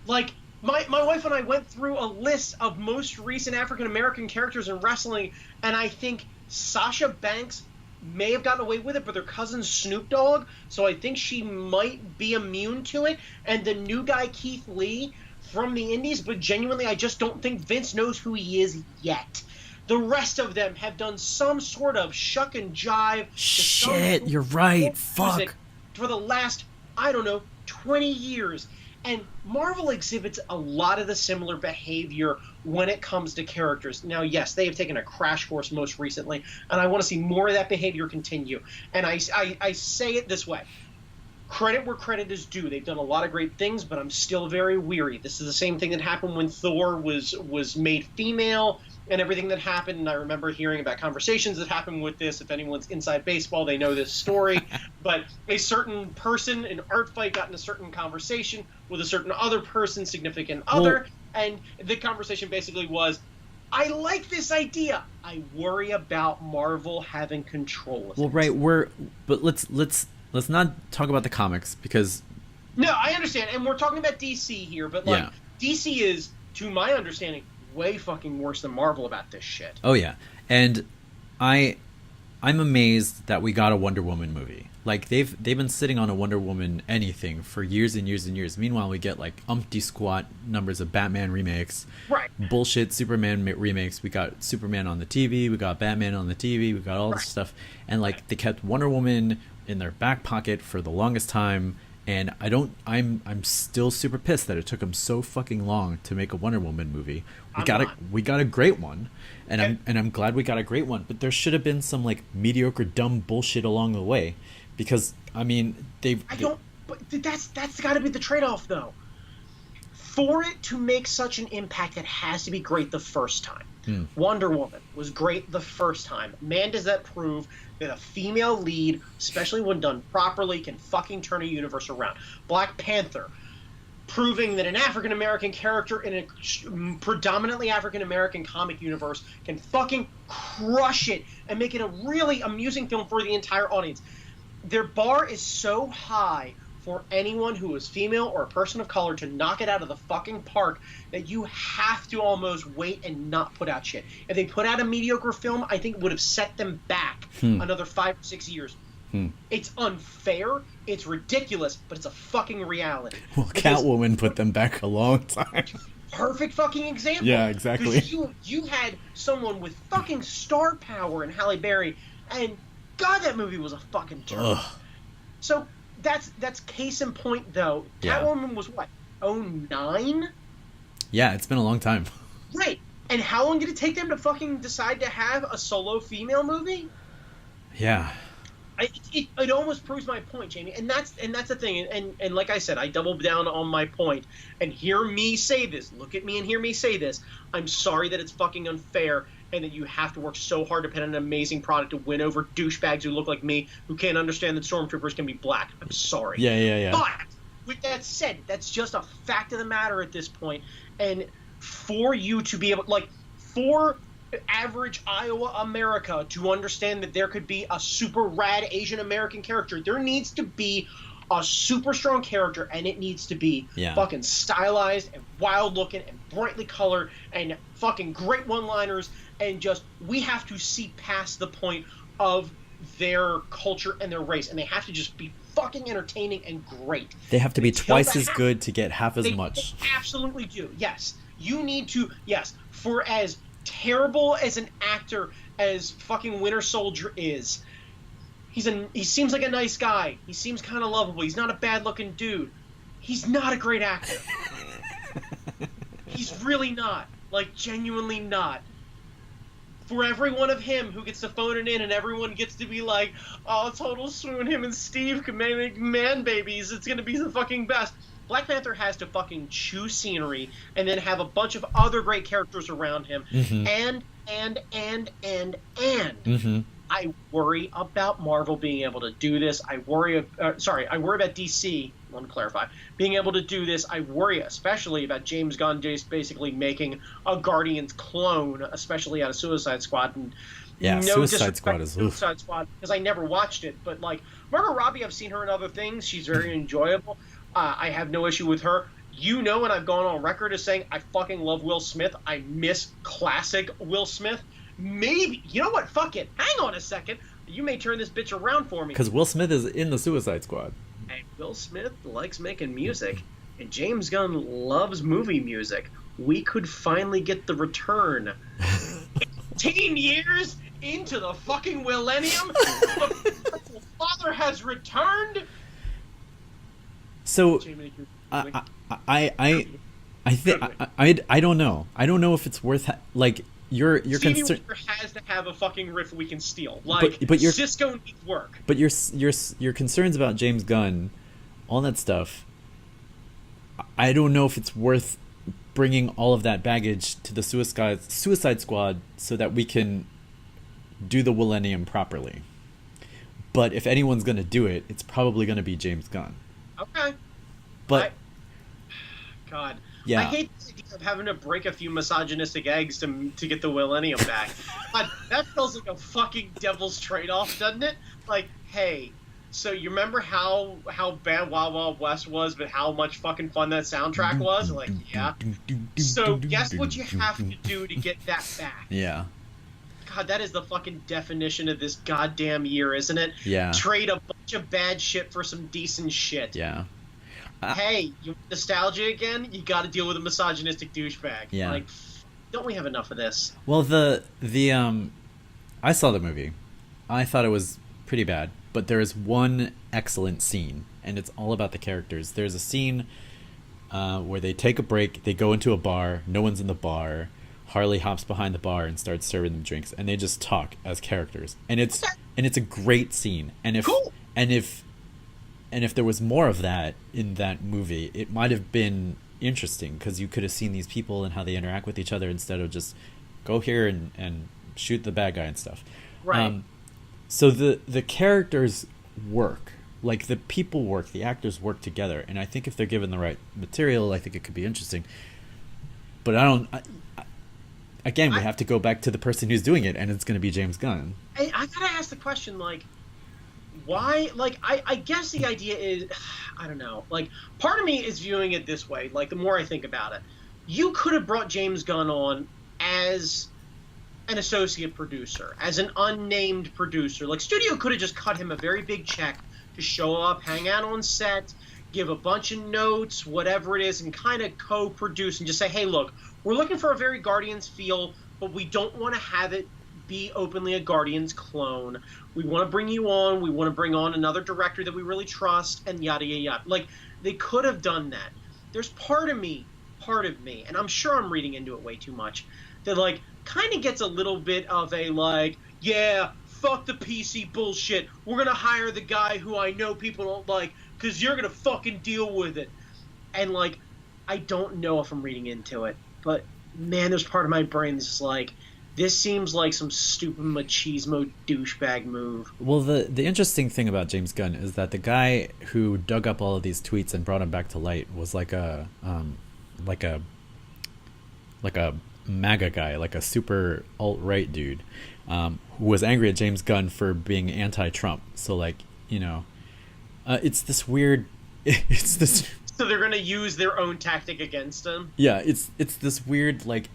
Like, my wife and I went through a list of most recent African-American characters in wrestling, and I think Sasha Banks may have gotten away with it, but their cousin Snoop Dogg, so I think she might be immune to it. And the new guy, Keith Lee, from the Indies, but genuinely, I just don't think Vince knows who he is yet. The rest of them have done some sort of shuck and jive. Shit, you're right. Fuck. For the last, I don't know, 20 years. And Marvel exhibits a lot of the similar behavior when it comes to characters. Now, yes, they have taken a crash course most recently, and I want to see more of that behavior continue. And I say it this way. Credit where credit is due. They've done a lot of great things, but I'm still very weary. This is the same thing that happened when Thor was made female and everything that happened. And I remember hearing about conversations that happened with this. If anyone's inside baseball, they know this story. But a certain person in Art Fight got in a certain conversation with a certain other person, significant other, and the conversation basically was, I like this idea. I worry about Marvel having control of it. Well, right, but let's not talk about the comics, because... No, I understand, and we're talking about DC here, but, like, DC is, to my understanding, way fucking worse than Marvel about this shit. Oh, yeah. And I'm amazed that we got a Wonder Woman movie. Like, they've been sitting on a Wonder Woman anything for years and years and years. Meanwhile, we get, like, umpty squat numbers of Batman remakes. Right. Bullshit Superman remakes. We got Superman on the TV. We got Batman on the TV. We got all this stuff. And, like, they kept Wonder Woman in their back pocket for the longest time, and I'm still super pissed that it took them so fucking long to make a Wonder Woman movie. We got a great one, and I'm glad we got a great one, but there should have been some, like, mediocre dumb bullshit along the way, because I mean but that's got to be the trade-off though. For it to make such an impact, it has to be great the first time. Wonder Woman was great the first time. Man, does that prove that a female lead, especially when done properly, can fucking turn a universe around. Black Panther, proving that an African-American character in a predominantly African-American comic universe can fucking crush it and make it a really amusing film for the entire audience. Their bar is so high for anyone who is female or a person of color to knock it out of the fucking park that you have to almost wait and not put out shit. If they put out a mediocre film, I think it would have set them back another 5 or 6 years. It's unfair, it's ridiculous, but it's a fucking reality. Well, Catwoman put them back a long time. Perfect fucking example. Yeah, exactly. You had someone with fucking star power in Halle Berry, and God, that movie was a fucking turd. So that's case in point, though. Yeah. Catwoman was what, 2009? Yeah, it's been a long time. Right. And how long did it take them to fucking decide to have a solo female movie? Yeah. It almost proves my point, Jamie. And that's the thing. And like I said, I doubled down on my point. And hear me say this. Look at me and hear me say this. I'm sorry that it's fucking unfair. and that you have to work so hard to put on an amazing product to win over douchebags who look like me, who can't understand that stormtroopers can be black. I'm sorry. Yeah. But with that said, that's just a fact of the matter at this point. And for you to be able, like, for average Iowa America to understand that there could be a super rad Asian American character, there needs to be a super strong character, and it needs to be fucking stylized and wild looking and brightly colored and fucking great one-liners, and just, we have to see past the point of their culture and their race, and they have to just be fucking entertaining and great. They have to be twice as good to get half as much. They absolutely do. Yes. You need to, for as terrible as an actor as fucking Winter Soldier is, he seems like a nice guy. He seems kind of lovable. He's not a bad-looking dude. He's not a great actor. He's really not. Like, genuinely not. For every one of him who gets to phone it in and everyone gets to be like, oh, total swoon, him and Steve can make man babies. It's going to be the fucking best. Black Panther has to fucking chew scenery and then have a bunch of other great characters around him. And I worry about Marvel being able to do this. I worry about DC, I want to clarify, being able to do this. I worry especially about James Gunn just basically making a Guardians clone, especially out of Suicide Squad. And Suicide Squad is Suicide Squad, because I never watched it. But, like, Margot Robbie, I've seen her in other things. She's very enjoyable. I have no issue with her. And I've gone on record as saying I fucking love Will Smith. I miss classic Will Smith. Maybe, you know what? Fuck it. Hang on a second. You may turn this bitch around for me. Because Will Smith is in the Suicide Squad. And Will Smith likes making music, and James Gunn loves movie music. We could finally get the return. 18 years into the fucking millennium, the father has returned. So, I don't know. I don't know if it's worth like your concern. Has to have a fucking riff we can steal. Like, but Cisco needs work. But your concerns about James Gunn, all that stuff. I don't know if it's worth bringing all of that baggage to the Suicide Squad so that we can do the Millennium properly. But if anyone's going to do it, it's probably going to be James Gunn. Okay. But God. Yeah. I hate the idea of having to break a few misogynistic eggs to get the Millennium back. God, that feels like a fucking devil's trade-off, doesn't it? Like, hey, so you remember how bad Wild Wild West was, but how much fucking fun that soundtrack was? Like, yeah. So guess what you have to do to get that back? Yeah. God, that is the fucking definition of this goddamn year, isn't it? Yeah. Trade a bunch of bad shit for some decent shit. Yeah. Hey, you want nostalgia again? You got to deal with a misogynistic douchebag. Yeah. Like, don't we have enough of this? Well, I saw the movie. I thought it was pretty bad, but there is one excellent scene, and it's all about the characters. There's a scene where they take a break, they go into a bar, no one's in the bar. Harley hops behind the bar and starts serving them drinks, and they just talk as characters, and it's a great scene. And if there was more of that in that movie, it might have been interesting, because you could have seen these people and how they interact with each other instead of just go here and shoot the bad guy and stuff. Right. So the characters work, like the people work, the actors work together, and I think if they're given the right material, I think it could be interesting. But we have to go back to the person who's doing it, and it's going to be James Gunn. I gotta ask the question, like, why? Like, I guess the idea is, I don't know. Like, part of me is viewing it this way. Like, the more I think about it, you could have brought James Gunn on as an associate producer, as an unnamed producer. Like, studio could have just cut him a very big check to show up, hang out on set, give a bunch of notes, whatever it is, and kind of co-produce and just say, hey, look, we're looking for a very Guardians feel, but we don't want to have it be openly a Guardians clone. We want to bring you on. We want to bring on another director that we really trust, and yada, yada, yada. Like, they could have done that. There's part of me, and I'm sure I'm reading into it way too much, that, like, kind of gets a little bit of a, like, yeah, fuck the PC bullshit. We're going to hire the guy who I know people don't like, because you're going to fucking deal with it. And, like, I don't know if I'm reading into it, but, man, there's part of my brain that's just like, This seems like some stupid machismo douchebag move. Well, the interesting thing about James Gunn is that the guy who dug up all of these tweets and brought them back to light was like a MAGA guy, like a super alt-right dude, who was angry at James Gunn for being anti-Trump. So like, it's this weird, it's this. So they're gonna use their own tactic against him. Yeah, it's this weird like.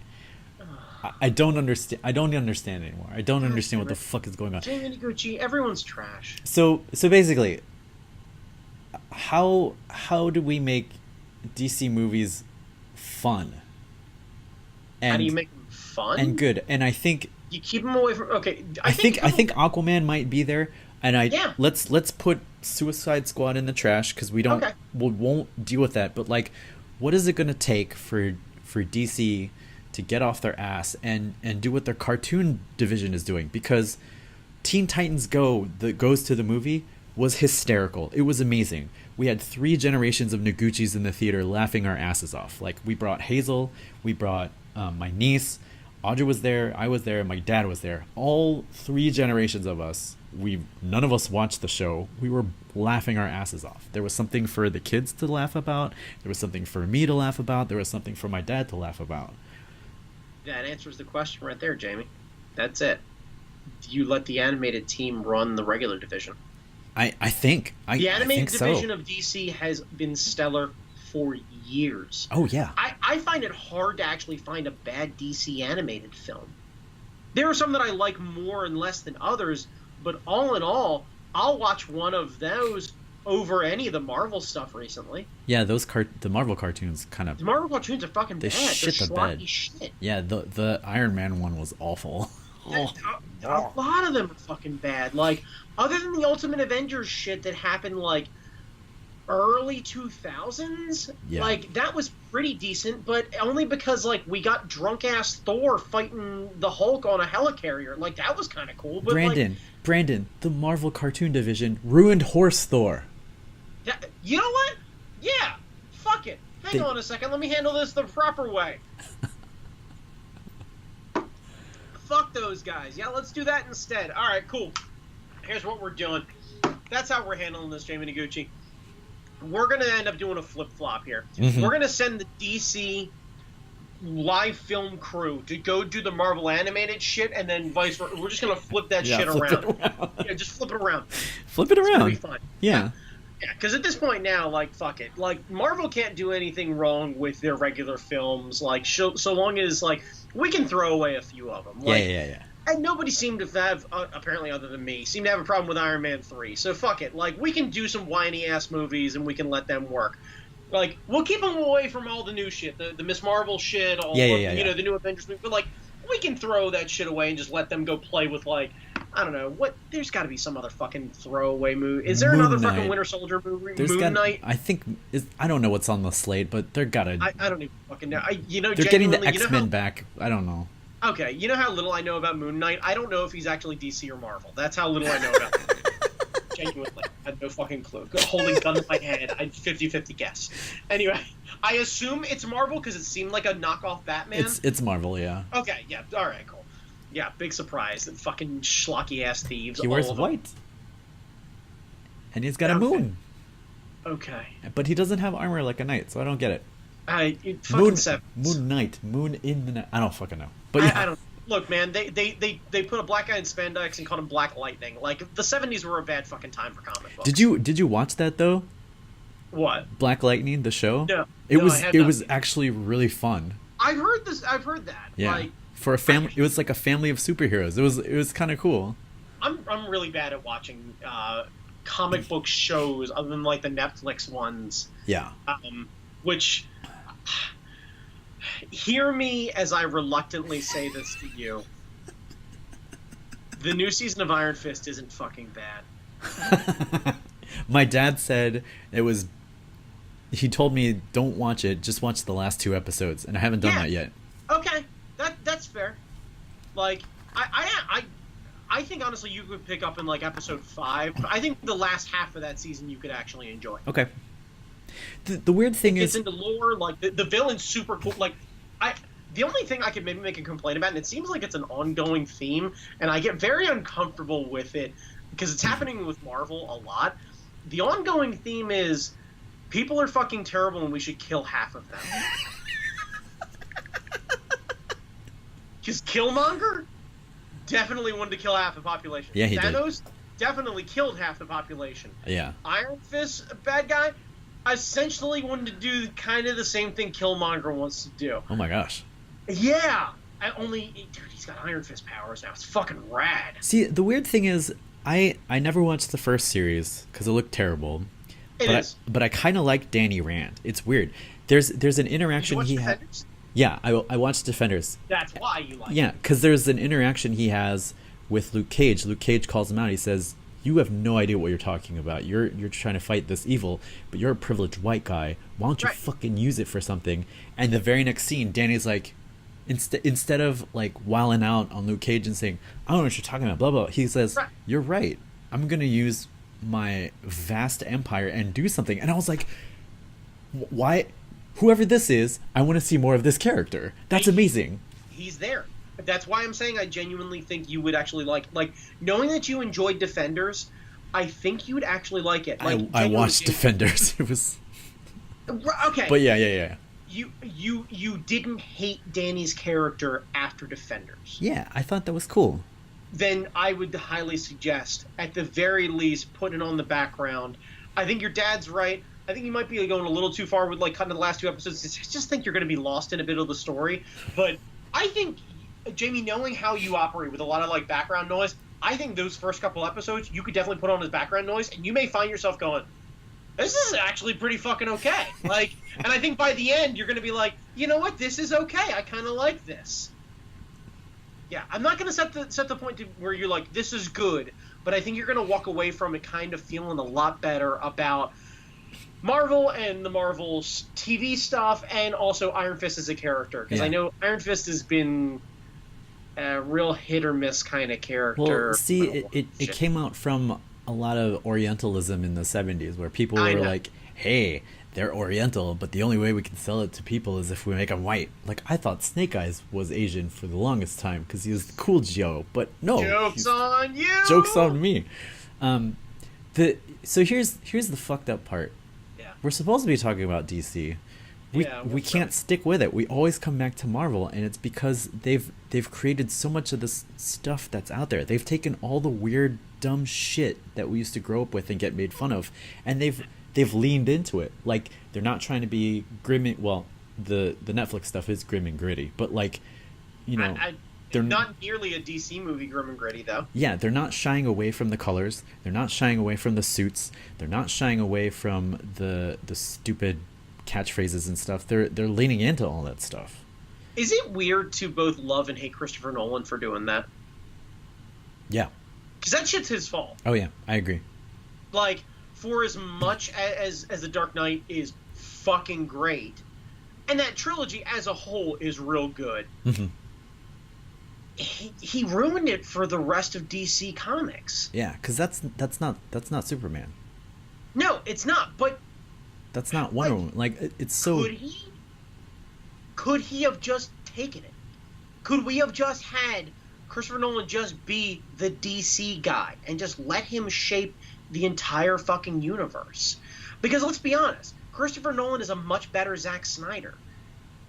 I don't understand. I don't understand anymore. I don't understand what the fuck is going on. Jamie Noguchi, everyone's trash. So basically, how do we make DC movies fun? And, how do you make them fun and good? And I think you keep them away from. Okay, I think Aquaman might be there. And let's put Suicide Squad in the trash because we won't deal with that. But like, what is it gonna take for DC to get off their ass and do what their cartoon division is doing? Because Teen Titans Go that goes to the movie was hysterical. It was amazing. We had 3 generations of Noguchis in the theater laughing our asses off. Like, we brought Hazel, we brought my niece, Audrey was there, I was there, my dad was there. All 3 generations of us. None of us watched the show. We were laughing our asses off. There was something for the kids to laugh about. There was something for me to laugh about. There was something for my dad to laugh about. That answers the question right there, Jamie. That's it. You let the animated team run the regular division. I think the animated division so. of DC has been stellar for years. Oh yeah. I find it hard to actually find a bad DC animated film. There are some that I like more and less than others, but all in all, I'll watch one of those over any of the Marvel stuff recently. Yeah, the Marvel cartoons kind of. The Marvel cartoons are fucking bad. Shit They're the schlocky bed. shit. Yeah, the Iron Man one was awful. A lot of them are fucking bad. Like, other than the Ultimate Avengers shit that happened like early 2000s, like that was pretty decent, but only because like we got drunk ass Thor fighting the Hulk on a helicarrier. Like that was kind of cool. But Brandon, the Marvel cartoon division ruined Horse Thor. You know what? Yeah, fuck it. Hang on a second. Let me handle this the proper way. Fuck those guys. Yeah, let's do that instead. All right, cool. Here's what we're doing. That's how we're handling this, Jamie Noguchi. We're going to end up doing a flip-flop here. Mm-hmm. We're going to send the DC live film crew to go do the Marvel animated shit, and then vice versa. We're just going to flip that shit around. Yeah, just flip it around. Flip it around. It's going to be fun. Yeah. Yeah, because at this point now, like, fuck it. Like, Marvel can't do anything wrong with their regular films, like, so long as, like, we can throw away a few of them. Like, yeah. And nobody seemed to have, apparently other than me, seemed to have a problem with Iron Man 3. So fuck it. Like, we can do some whiny-ass movies and we can let them work. Like, we'll keep them away from all the new shit. The Miss Marvel shit, the new Avengers movie. But, like, we can throw that shit away and just let them go play with, like, I don't know. There's got to be some other fucking throwaway movie. Is there another fucking Winter Soldier movie? Moon Knight? I think, I don't know what's on the slate, but they're gotta... I don't even fucking know. They're getting the X-Men back. I don't know. Okay, you know how little I know about Moon Knight? I don't know if he's actually DC or Marvel. That's how little I know about him. Genuinely. I had no fucking clue. Holding gun to my head, I'd 50-50 guess. Anyway, I assume it's Marvel because it seemed like a knockoff Batman. It's Marvel, yeah. Okay, yeah, alright, cool. Yeah, big surprise. That fucking schlocky-ass thieves. He wears white. And he's got a moon. Okay. But he doesn't have armor like a knight, so I don't get it. Moon Knight. Moon in the night. I don't fucking know. But yeah. I don't. Look, man, they put a black guy in spandex and called him Black Lightning. Like, the 70s were a bad fucking time for comic books. Did you watch that though? What? Black Lightning, the show? No. It was actually really fun. I've heard that. Yeah. Like, for a family, it was like a family of superheroes. It was kind of cool. I'm really bad at watching comic book shows other than like the Netflix ones. Yeah. Which, hear me as I reluctantly say this to you. The new season of Iron Fist isn't fucking bad. My dad said it was. He told me don't watch it, just watch the last 2 episodes, and I haven't done that yet. Okay, that's fair. Like, I think honestly you could pick up in like episode 5. But I think the last half of that season you could actually enjoy. Okay. The weird thing is, it's into lore. Like the villain's super cool. Like the only thing I could maybe make a complaint about, and it seems like it's an ongoing theme, and I get very uncomfortable with it because it's happening with Marvel a lot. The ongoing theme is people are fucking terrible and we should kill half of them. Because Killmonger definitely wanted to kill half the population. Yeah, he Thanos definitely killed half the population. Yeah. Iron Fist, bad guy, essentially wanted to do kind of the same thing Killmonger wants to do. Oh my gosh. Yeah. Dude, he's got Iron Fist powers now. It's fucking rad. See, the weird thing is, I never watched the first series because it looked terrible. But I kind of like Danny Rand. It's weird. There's an interaction he had. Yeah, I watched Defenders. That's why you like it. Yeah, because there's an interaction he has with Luke Cage. Luke Cage calls him out. He says, "You have no idea what you're talking about. You're trying to fight this evil, but you're a privileged white guy. Why don't you fucking use it for something?" And the very next scene, Danny's like, instead of like wilding out on Luke Cage and saying, "I don't know what you're talking about," blah blah, he says, "You're right. I'm gonna use my vast empire and do something." And I was like, why? Whoever this is, I want to see more of this character. That's amazing. He's there. That's why I'm saying I genuinely think you would actually like knowing that you enjoyed Defenders. I think you would actually like it. Like, I watched Defenders. It was okay. But yeah. You didn't hate Danny's character after Defenders. Yeah, I thought that was cool. Then I would highly suggest, at the very least, put it on the background. I think your dad's right. I think you might be going a little too far with like cutting to the last two episodes. I just think you're going to be lost in a bit of the story. But I think, Jamie, knowing how you operate with a lot of like background noise, I think those first couple episodes you could definitely put on as background noise, and you may find yourself going, "This is actually pretty fucking okay." Like, and I think by the end you're going to be like, "You know what? This is okay. I kind of like this." Yeah, I'm not going to set the point to where you're like, "This is good," but I think you're going to walk away from it kind of feeling a lot better about Marvel and the Marvel's TV stuff, and also Iron Fist as a character, because I know Iron Fist has been a real hit or miss kind of character. Well, see, it came out from a lot of Orientalism in the 70s, where people were like, "Hey, they're Oriental, but the only way we can sell it to people is if we make them white." Like, I thought Snake Eyes was Asian for the longest time because he was the cool Joe, but no, joke's on you. Joke's on me. So here's the fucked up part. We're supposed to be talking about DC. We can't stick with it. We always come back to Marvel, and it's because they've created so much of this stuff that's out there. They've taken all the weird, dumb shit that we used to grow up with and get made fun of, and they've leaned into it. Like, they're not trying to be grim. Well, the Netflix stuff is grim and gritty, but like, you know, they're not nearly a DC movie grim and gritty though. Yeah, they're not shying away from the colors. They're not shying away from the suits. They're not shying away from the stupid catchphrases and stuff. They're leaning into all that stuff. Is it weird to both love and hate Christopher Nolan for doing that? Yeah. Because that shit's his fault. Oh yeah, I agree. Like, for as much as The Dark Knight is fucking great, and that trilogy as a whole is real good, he ruined it for the rest of DC Comics. Yeah, because that's not Superman. No, it's not. But that's not Wonder Woman. Like, it's so. Could he have just taken it? Could we have just had Christopher Nolan just be the DC guy and just let him shape the entire fucking universe? Because let's be honest, Christopher Nolan is a much better Zack Snyder.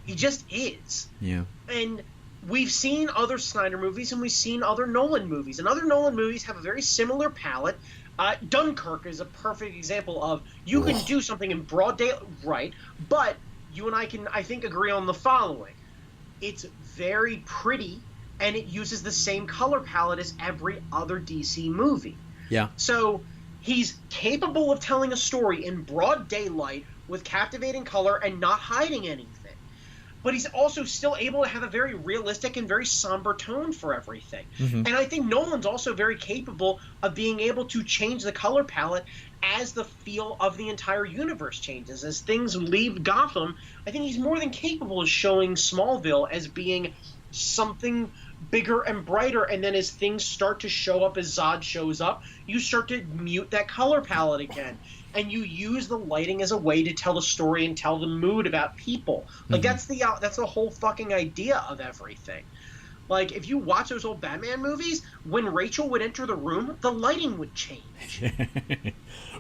He just is. Yeah. And we've seen other Snyder movies and we've seen other Nolan movies. And other Nolan movies have a very similar palette. Dunkirk is a perfect example of you can do something in broad daylight, right? But you and I can, I think, agree on the following. It's very pretty, and it uses the same color palette as every other DC movie. Yeah. So he's capable of telling a story in broad daylight with captivating color and not hiding anything. But he's also still able to have a very realistic and very somber tone for everything. Mm-hmm. And I think Nolan's also very capable of being able to change the color palette as the feel of the entire universe changes. As things leave Gotham, I think he's more than capable of showing Smallville as being something bigger and brighter, and then as things start to show up, as Zod shows up, you start to mute that color palette again. and you use the lighting as a way to tell the story and tell the mood about people. Like, that's the whole fucking idea of everything. Like, if you watch those old Batman movies, when Rachel would enter the room, the lighting would change.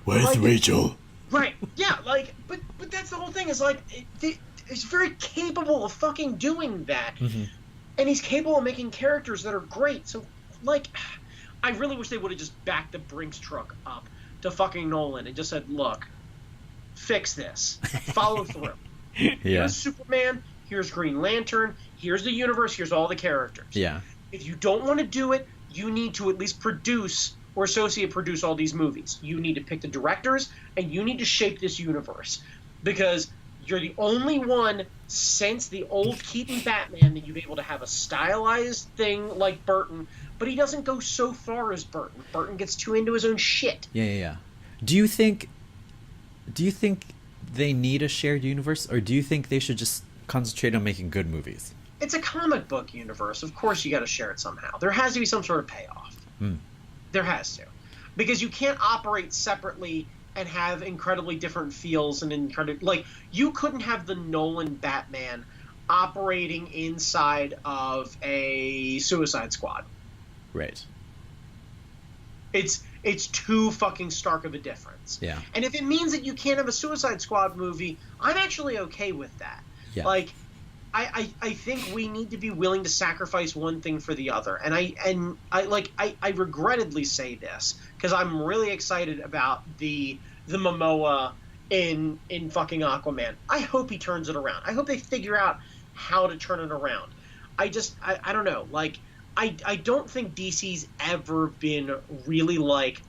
Where's Rachel? Right. Yeah. Like, but that's the whole thing. Is like, it's very capable of fucking doing that, and he's capable of making characters that are great. So, like, I really wish they would have just backed the Brinks truck up to fucking Nolan and just said, "Look, fix this. Follow through. Here's Superman. Here's Green Lantern. Here's the universe. Here's all the characters. Yeah. If you don't want to do it, you need to at least produce or associate produce all these movies. You need to pick the directors, and you need to shape this universe, because you're the only one since the old Keaton Batman that you've been able to have a stylized thing like Burton, but he doesn't go so far as Burton. Burton gets too into his own shit. Yeah. Do you think they need a shared universe, or do you think they should just concentrate on making good movies? It's a comic book universe. Of course you got to share it somehow. There has to be some sort of payoff. There has to. Because you can't operate separately and have incredibly different feels and like, you couldn't have the Nolan Batman operating inside of a Suicide Squad. Right. It's too fucking stark of a difference. Yeah. And if it means that you can't have a Suicide Squad movie, I'm actually okay with that. Yeah. Like, I think we need to be willing to sacrifice one thing for the other. And I regrettably say this because I'm really excited about the Momoa in fucking Aquaman. I hope he turns it around. I hope they figure out how to turn it around. I don't know. Like, I don't think DC's ever been really, like,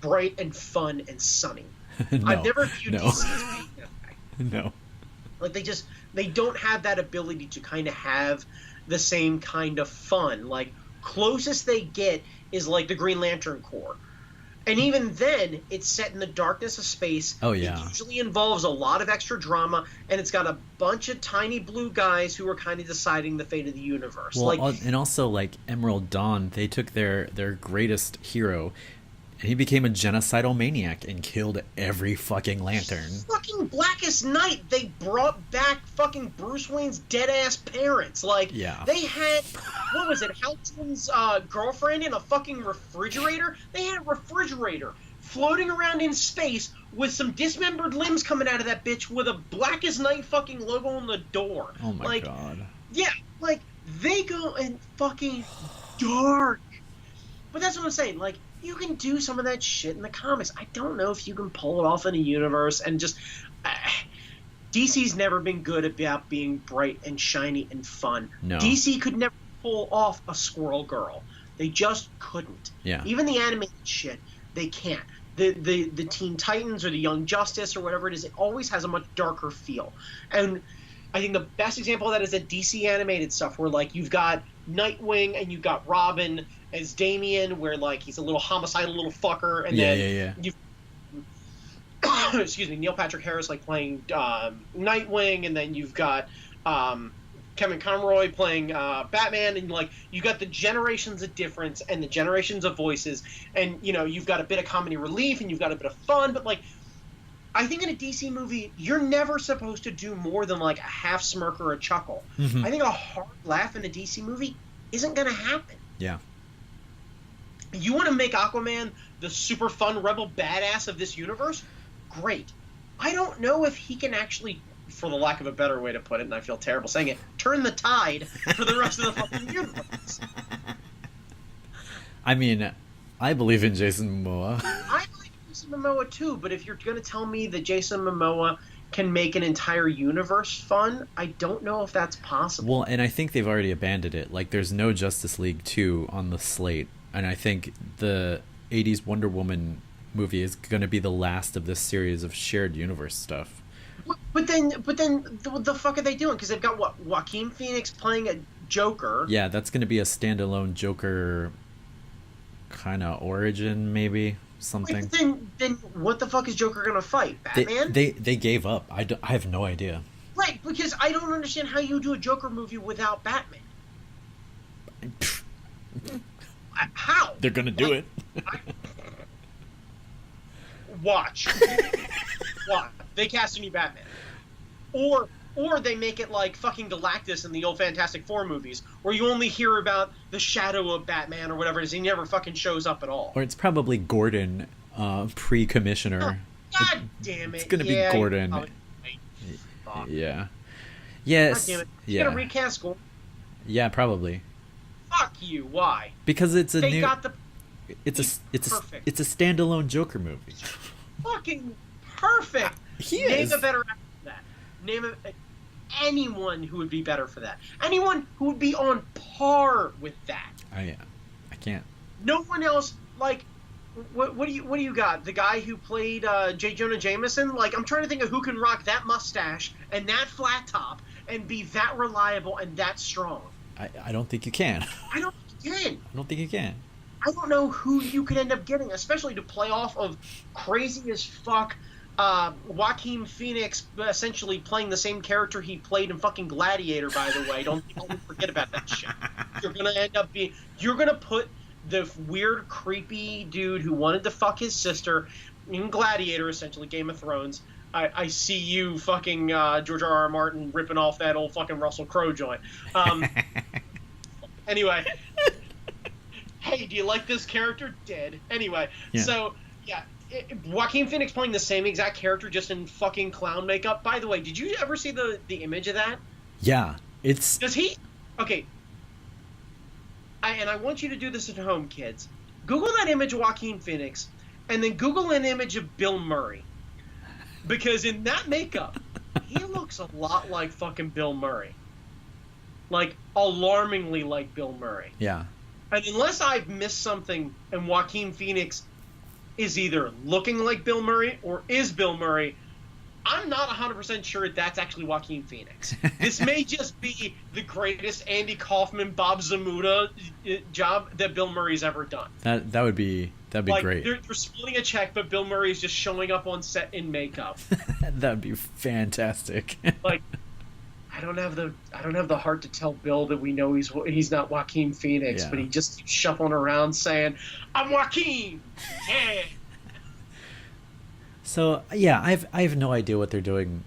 bright and fun and sunny. No, I've never viewed DC as being that way. No. Like, they don't have that ability to kind of have the same kind of fun. Like, closest they get is, like, the Green Lantern Corps. And even then, it's set in the darkness of space. Oh, yeah. It usually involves a lot of extra drama, and it's got a bunch of tiny blue guys who are kind of deciding the fate of the universe. Well, like, and also, like, Emerald Dawn, they took their greatest hero, and he became a genocidal maniac and killed every fucking lantern. Fucking Blackest Night, they brought back fucking Bruce Wayne's dead-ass parents. Like, Yeah. They had, what was it, Halton's girlfriend in a fucking refrigerator? They had a refrigerator floating around in space with some dismembered limbs coming out of that bitch with a Blackest Night fucking logo on the door. Oh my like, god. Yeah, like, they go and fucking dark. But that's what I'm saying, like, you can do some of that shit in the comics. I don't know if you can pull it off in a universe and just... DC's never been good about being bright and shiny and fun. No. DC could never pull off a Squirrel Girl. They just couldn't. Yeah. Even the animated shit, they can't. The Teen Titans or the Young Justice or whatever it is, it always has a much darker feel. And I think the best example of that is the DC animated stuff where, like, you've got Nightwing and you've got Robin as Damian, where, like, he's a little homicidal little fucker, and you've excuse me, Neil Patrick Harris, like, playing Nightwing, and then you've got Kevin Conroy playing Batman, and, like, you've got the generations of difference and the generations of voices, and, you know, you've got a bit of comedy relief and you've got a bit of fun, but, like, I think in a DC movie, you're never supposed to do more than, like, a half smirk or a chuckle. I think a hard laugh in a DC movie isn't going to happen. Yeah. You want to make Aquaman the super fun rebel badass of this universe? Great. I don't know if he can actually, for the lack of a better way to put it, and I feel terrible saying it, turn the tide for the rest of the fucking universe. I mean, I believe in Jason Momoa. I like Jason Momoa too, but if you're going to tell me that Jason Momoa can make an entire universe fun, I don't know if that's possible. Well, and I think they've already abandoned it. Like, there's no Justice League 2 on the slate, and I think the 80s Wonder Woman movie is going to be the last of this series of shared universe stuff. But then, the fuck are they doing? Because they've got, what, Joaquin Phoenix playing a Joker. Yeah, that's going to be a standalone Joker kind of origin, maybe, something. Wait, then what the fuck is Joker going to fight? Batman? They gave up. I have no idea. Right, because I don't understand how you do a Joker movie without Batman. How? They're going to do it. Watch. Why? They cast a new Batman. Or they make it like fucking Galactus in the old Fantastic Four movies, where you only hear about the shadow of Batman or whatever it is. He never fucking shows up at all. Or it's probably Gordon, pre-commissioner. God damn it. It's going to be Gordon. Yeah. Yes. God damn it. Yeah. You gotta recast Gordon. Yeah, probably. Fuck you. Why? Because it's a new... It's a standalone Joker movie. Fucking perfect. Name a better actor for that. Name anyone who would be better for that. Anyone who would be on par with that. I can't. No one else. Like, what do you got? The guy who played J. Jonah Jameson. Like, I'm trying to think of who can rock that mustache and that flat top and be that reliable and that strong. I don't think you can. I don't think you can. I don't think you can. I don't know who you could end up getting, especially to play off of crazy as fuck Joaquin Phoenix essentially playing the same character he played in fucking Gladiator, by the way. Don't forget about that shit. You're gonna put the weird, creepy dude who wanted to fuck his sister in Gladiator, essentially Game of Thrones. I see you fucking George R.R. Martin ripping off that old fucking Russell Crowe joint. Anyway. Hey, do you like this character? Dead. Anyway, yeah. So, yeah, Joaquin Phoenix playing the same exact character just in fucking clown makeup. By the way, did you ever see the image of that? Yeah, it's... Does he... Okay. I want you to do this at home, kids. Google that image of Joaquin Phoenix, and then Google an image of Bill Murray. Because in that makeup, he looks a lot like fucking Bill Murray. Like, alarmingly like Bill Murray. Yeah. And unless I've missed something and Joaquin Phoenix is either looking like Bill Murray or is Bill Murray, I'm not 100% sure that's actually Joaquin Phoenix. This may just be the greatest Andy Kaufman, Bob Zamuda job that Bill Murray's ever done. That'd be like, great. They're splitting a check, but Bill Murray's just showing up on set in makeup. That'd be fantastic. Like, I don't have the heart to tell Bill that we know he's not Joaquin Phoenix, yeah. But he just keeps shuffling around saying, "I'm Joaquin." Yeah. So yeah, I have no idea what they're doing,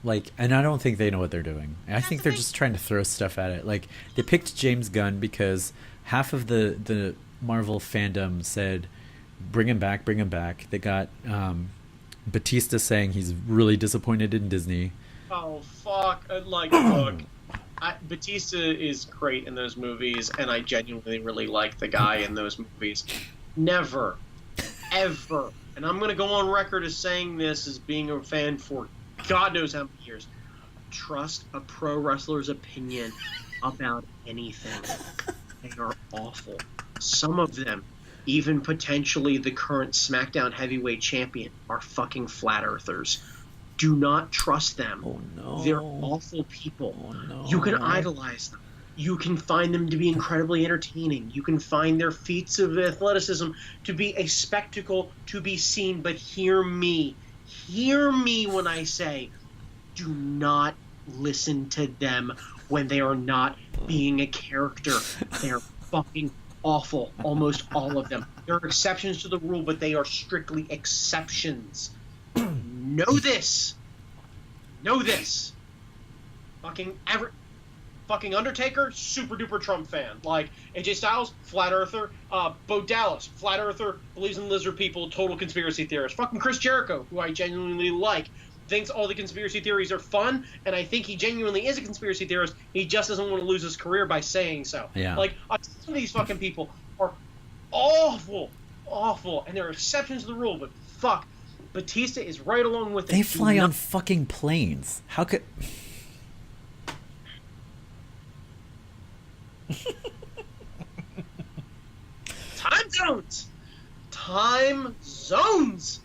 like, and I don't think they know what they're doing. I think they're just trying to throw stuff at it. Like, they picked James Gunn because half of the Marvel fandom said, "Bring him back, bring him back." They got Batista saying he's really disappointed in Disney. Oh, fuck. Look, Batista is great in those movies, and I genuinely really like the guy in those movies. Never, ever, and I'm going to go on record as saying this as being a fan for God knows how many years, trust a pro wrestler's opinion about anything. They are awful. Some of them, even potentially the current SmackDown heavyweight champion, are fucking flat earthers. Do not trust them. Oh, no. They're awful people. Oh, no. You can idolize them. You can find them to be incredibly entertaining. You can find their feats of athleticism to be a spectacle to be seen. But hear me. Hear me when I say, do not listen to them when they are not being a character. They're fucking awful. Almost all of them. There are exceptions to the rule, but they are strictly exceptions. Know this. Fucking Undertaker, super duper Trump fan. Like, AJ Styles, flat earther. Bo Dallas, flat earther, believes in lizard people, total conspiracy theorist. Fucking Chris Jericho, who I genuinely like, thinks all the conspiracy theories are fun, and I think he genuinely is a conspiracy theorist. He just doesn't want to lose his career by saying so. Yeah. Like, some of these fucking people are awful, and there are exceptions to the rule, but fuck. Batista is right along with it. They fly on fucking planes. How could... Time zones!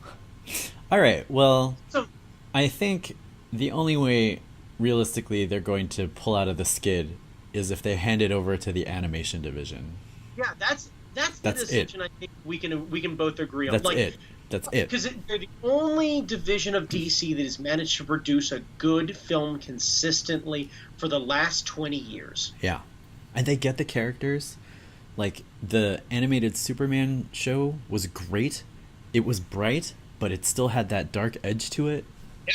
Alright, well, I think the only way, realistically, they're going to pull out of the skid is if they hand it over to the animation division. Yeah, that's the decision I think we can both agree on. That's it. Because they're the only division of DC that has managed to produce a good film consistently for the last 20 years. Yeah. And they get the characters. Like, the animated Superman show was great. It was bright. but it still had that dark edge to it. Yeah.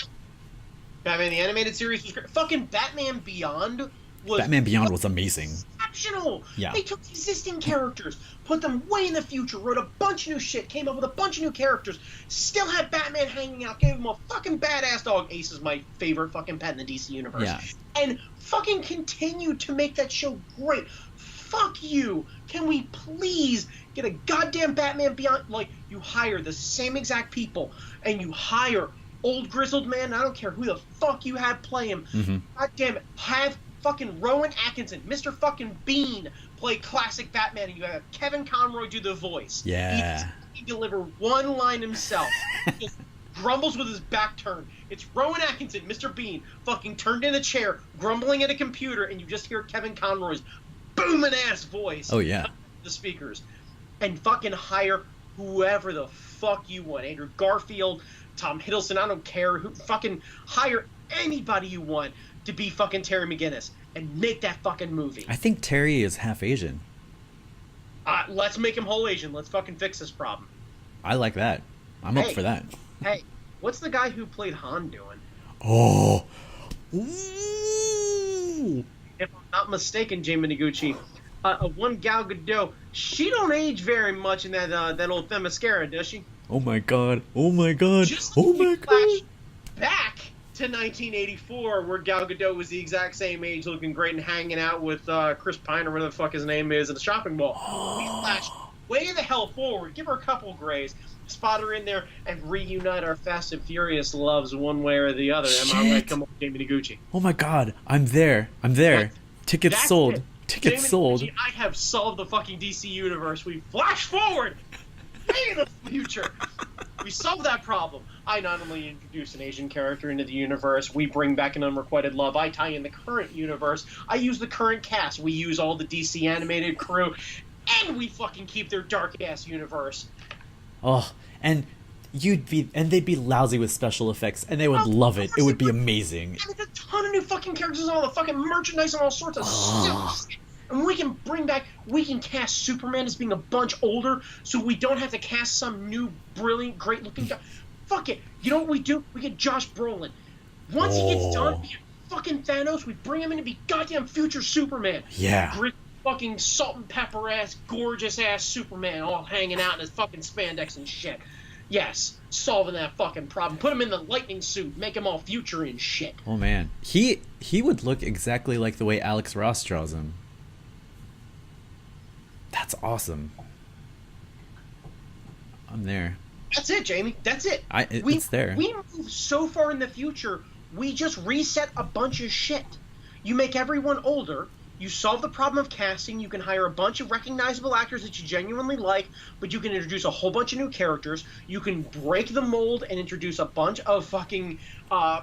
Batman the Animated Series was great. Fucking Batman Beyond was amazing. Exceptional. Yeah. They took existing characters, put them way in the future, wrote a bunch of new shit, came up with a bunch of new characters, still had Batman hanging out, gave him a fucking badass dog. Ace is my favorite fucking pet in the DC universe. Yeah. And fucking continued to make that show great. Fuck you. Can we please get a goddamn Batman Beyond? Like, you hire the same exact people, and you hire old grizzled man. I don't care who the fuck you have play him. Mm-hmm. God damn it. Have fucking Rowan Atkinson, Mr. fucking Bean, play classic Batman, and you have Kevin Conroy do the voice. Yeah. He deliver one line himself. He just grumbles with his back turned. It's Rowan Atkinson, Mr. Bean, fucking turned in a chair, grumbling at a computer, and you just hear Kevin Conroy's booming ass voice. Oh yeah. The speakers. And fucking hire whoever the fuck you want. Andrew Garfield, Tom Hiddleston, I don't care. Who fucking hire anybody you want to be fucking Terry McGinnis and make that fucking movie. I think Terry is half Asian. Let's make him whole Asian. Let's fucking fix this problem. I like that. I'm up for that. Hey, what's the guy who played Han doing? Oh. Ooh. If I'm not mistaken, Jamie Noguchi, one Gal Gadot, she don't age very much in that old Themyscira, does she? Oh my god. Oh my god. Just oh my god. Back to 1984, where Gal Gadot was the exact same age, looking great and hanging out with Chris Pine or whatever the fuck his name is at the shopping mall. We flash way the hell forward, give her a couple grays, spot her in there, and reunite our Fast and Furious loves one way or the other. Am I right? Come on, Jamie Noguchi. Oh my god, I'm there. Tickets sold. Tickets Jamie sold. Noguchi, I have solved the fucking DC universe. We flash forward way in the future. We solved that problem. I not only introduce an Asian character into the universe, we bring back an unrequited love, I tie in the current universe, I use the current cast, we use all the DC animated crew, and we fucking keep their dark-ass universe. Oh, and they'd be lousy with special effects, and they would love it. It would be amazing. And there's a ton of new fucking characters, all the fucking merchandise and all sorts of stuff. And we can cast Superman as being a bunch older, so we don't have to cast some new, brilliant, great-looking guy. Fuck it. You know what we do? We get Josh Brolin. Once he gets done being fucking Thanos, we bring him in to be goddamn future Superman. Yeah. Grit, fucking salt and pepper ass, gorgeous ass Superman, all hanging out in his fucking spandex and shit. Yes, solving that fucking problem. Put him in the lightning suit, make him all future and shit. Oh man, he would look exactly like the way Alex Ross draws him. That's awesome. I'm there. That's it, Jamie. That's it. It's there. We move so far in the future, we just reset a bunch of shit. You make everyone older. You solve the problem of casting. You can hire a bunch of recognizable actors that you genuinely like, but you can introduce a whole bunch of new characters. You can break the mold and introduce a bunch of fucking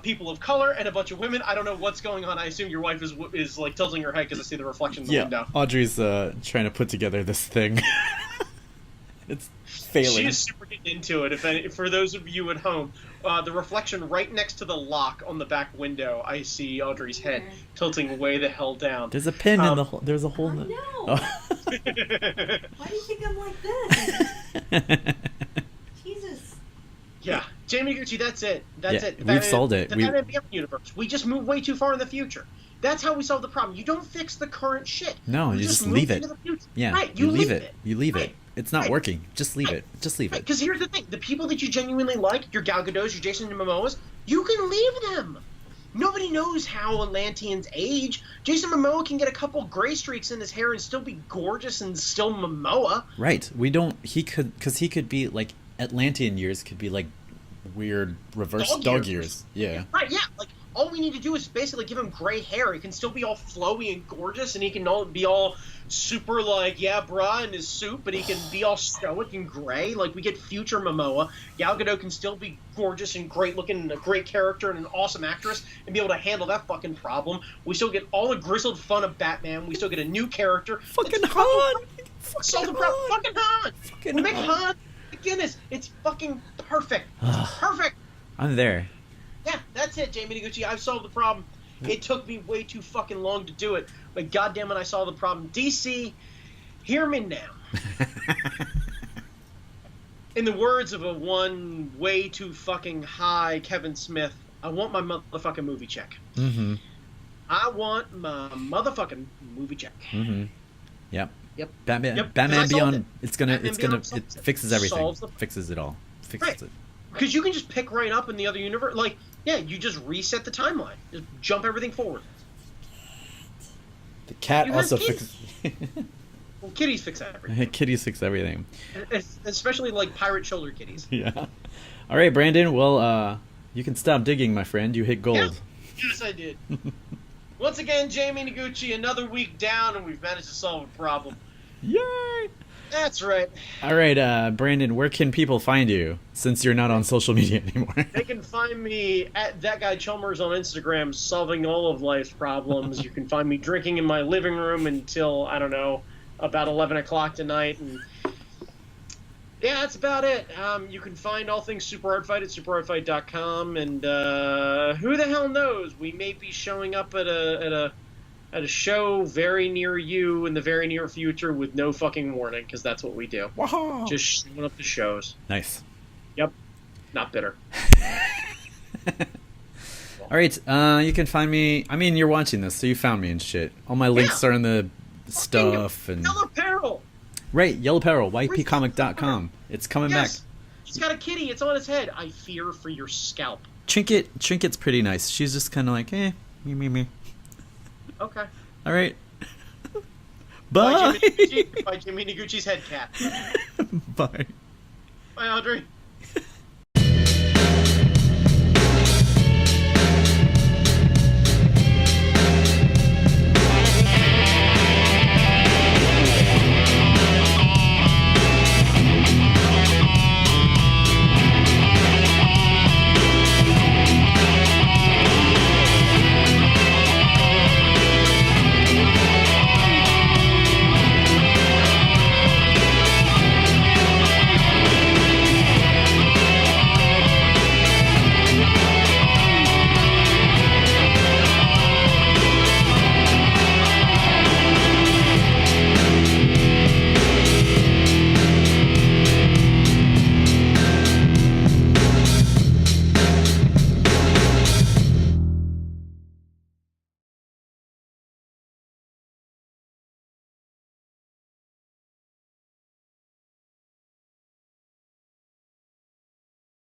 people of color and a bunch of women. I don't know what's going on. I assume your wife is like tilting her head because I see the reflection in the window. Audrey's trying to put together this thing. It's failing. She is super getting into it. For those of you at home, the reflection right next to the lock on the back window, I see Audrey's head tilting way the hell down. There's a pin in the hole. There's a hole in the... No. Oh. Why do you think I'm like this? Jesus. Yeah. Jamie Gucci, that's it. That's it. We've solved it. The Batman Beyond universe. We just move way too far in the future. That's how we solve the problem. You don't fix the current shit. No, you just leave it. Yeah, right, you leave it. You leave right. it. It's not working. Just leave it. Just leave it. Because here's the thing. The people that you genuinely like, your Gal Gadots, your Jason Momoas, you can leave them. Nobody knows how Atlanteans age. Jason Momoa can get a couple gray streaks in his hair and still be gorgeous and still Momoa. Right. We don't... He could... Because he could be, like... Atlantean years could be, like, weird reverse dog years. Yeah. Right, yeah. Like, all we need to do is basically give him gray hair. He can still be all flowy and gorgeous, and he can be all super, like, yeah, brah, in his suit, but he can be all stoic and gray. Like, we get future Momoa. Gal Gadot can still be gorgeous and great-looking and a great character and an awesome actress and be able to handle that fucking problem. We still get all the grizzled fun of Batman. We still get a new character. Fucking Han! Solve the problem. Fucking Han! We make Han McGinnis. It's fucking perfect. It's perfect. I'm there. Yeah, that's it, Jamie Noguchi. I've solved the problem. It took me way too fucking long to do it, but goddamn it, I solved the problem. DC, hear me now. In the words of a one way too fucking high Kevin Smith, I want my motherfucking movie check. Mm-hmm. I want my motherfucking movie check. Mm-hmm. Yep. Yep. Batman. Yep. 'Cause I Batman solved Beyond. it. It's gonna. Batman It's gonna. Beyond It solves it. fixes everything. Solves the- Fixes it all. Fixes Right. it. Because you can just pick right up in the other universe. Like, yeah, you just reset the timeline. Just jump everything forward. The cat You guys also can't- fixes. Well, kitties fix everything. Kitties fix everything. Especially, like, pirate shoulder kitties. Yeah. All right, Brandon. Well, you can stop digging, my friend. You hit gold. Yeah. Yes, I did. Once again, Jamie Noguchi, another week down, and we've managed to solve a problem. Yay! That's right. All right, Brandon. Where can people find you since you're not on social media anymore? They can find me at That Guy Chalmers on Instagram, solving all of life's problems. You can find me drinking in my living room until, I don't know, about 11 o'clock tonight. And yeah, that's about it. You can find all things Super Hard Fight at superhardfight.com. And who the hell knows? We may be showing up at a show very near you in the very near future with no fucking warning, because that's what we do. Wow. Just showing up to shows. Nice. Yep. Not bitter. All right, you can find me. I mean, you're watching this, so you found me and shit. All my links Yeah. are in the stuff and Yellow Peril! right. Yellow Peril, ypcomic.com. It's coming Yes! He's got a kitty, it's on his head. I fear for your scalp. back. Trinket's pretty nice. She's just kind of like, me. Okay. All right. Bye. By Jimmy Noguchi's head cat. Bye. Bye, Audrey.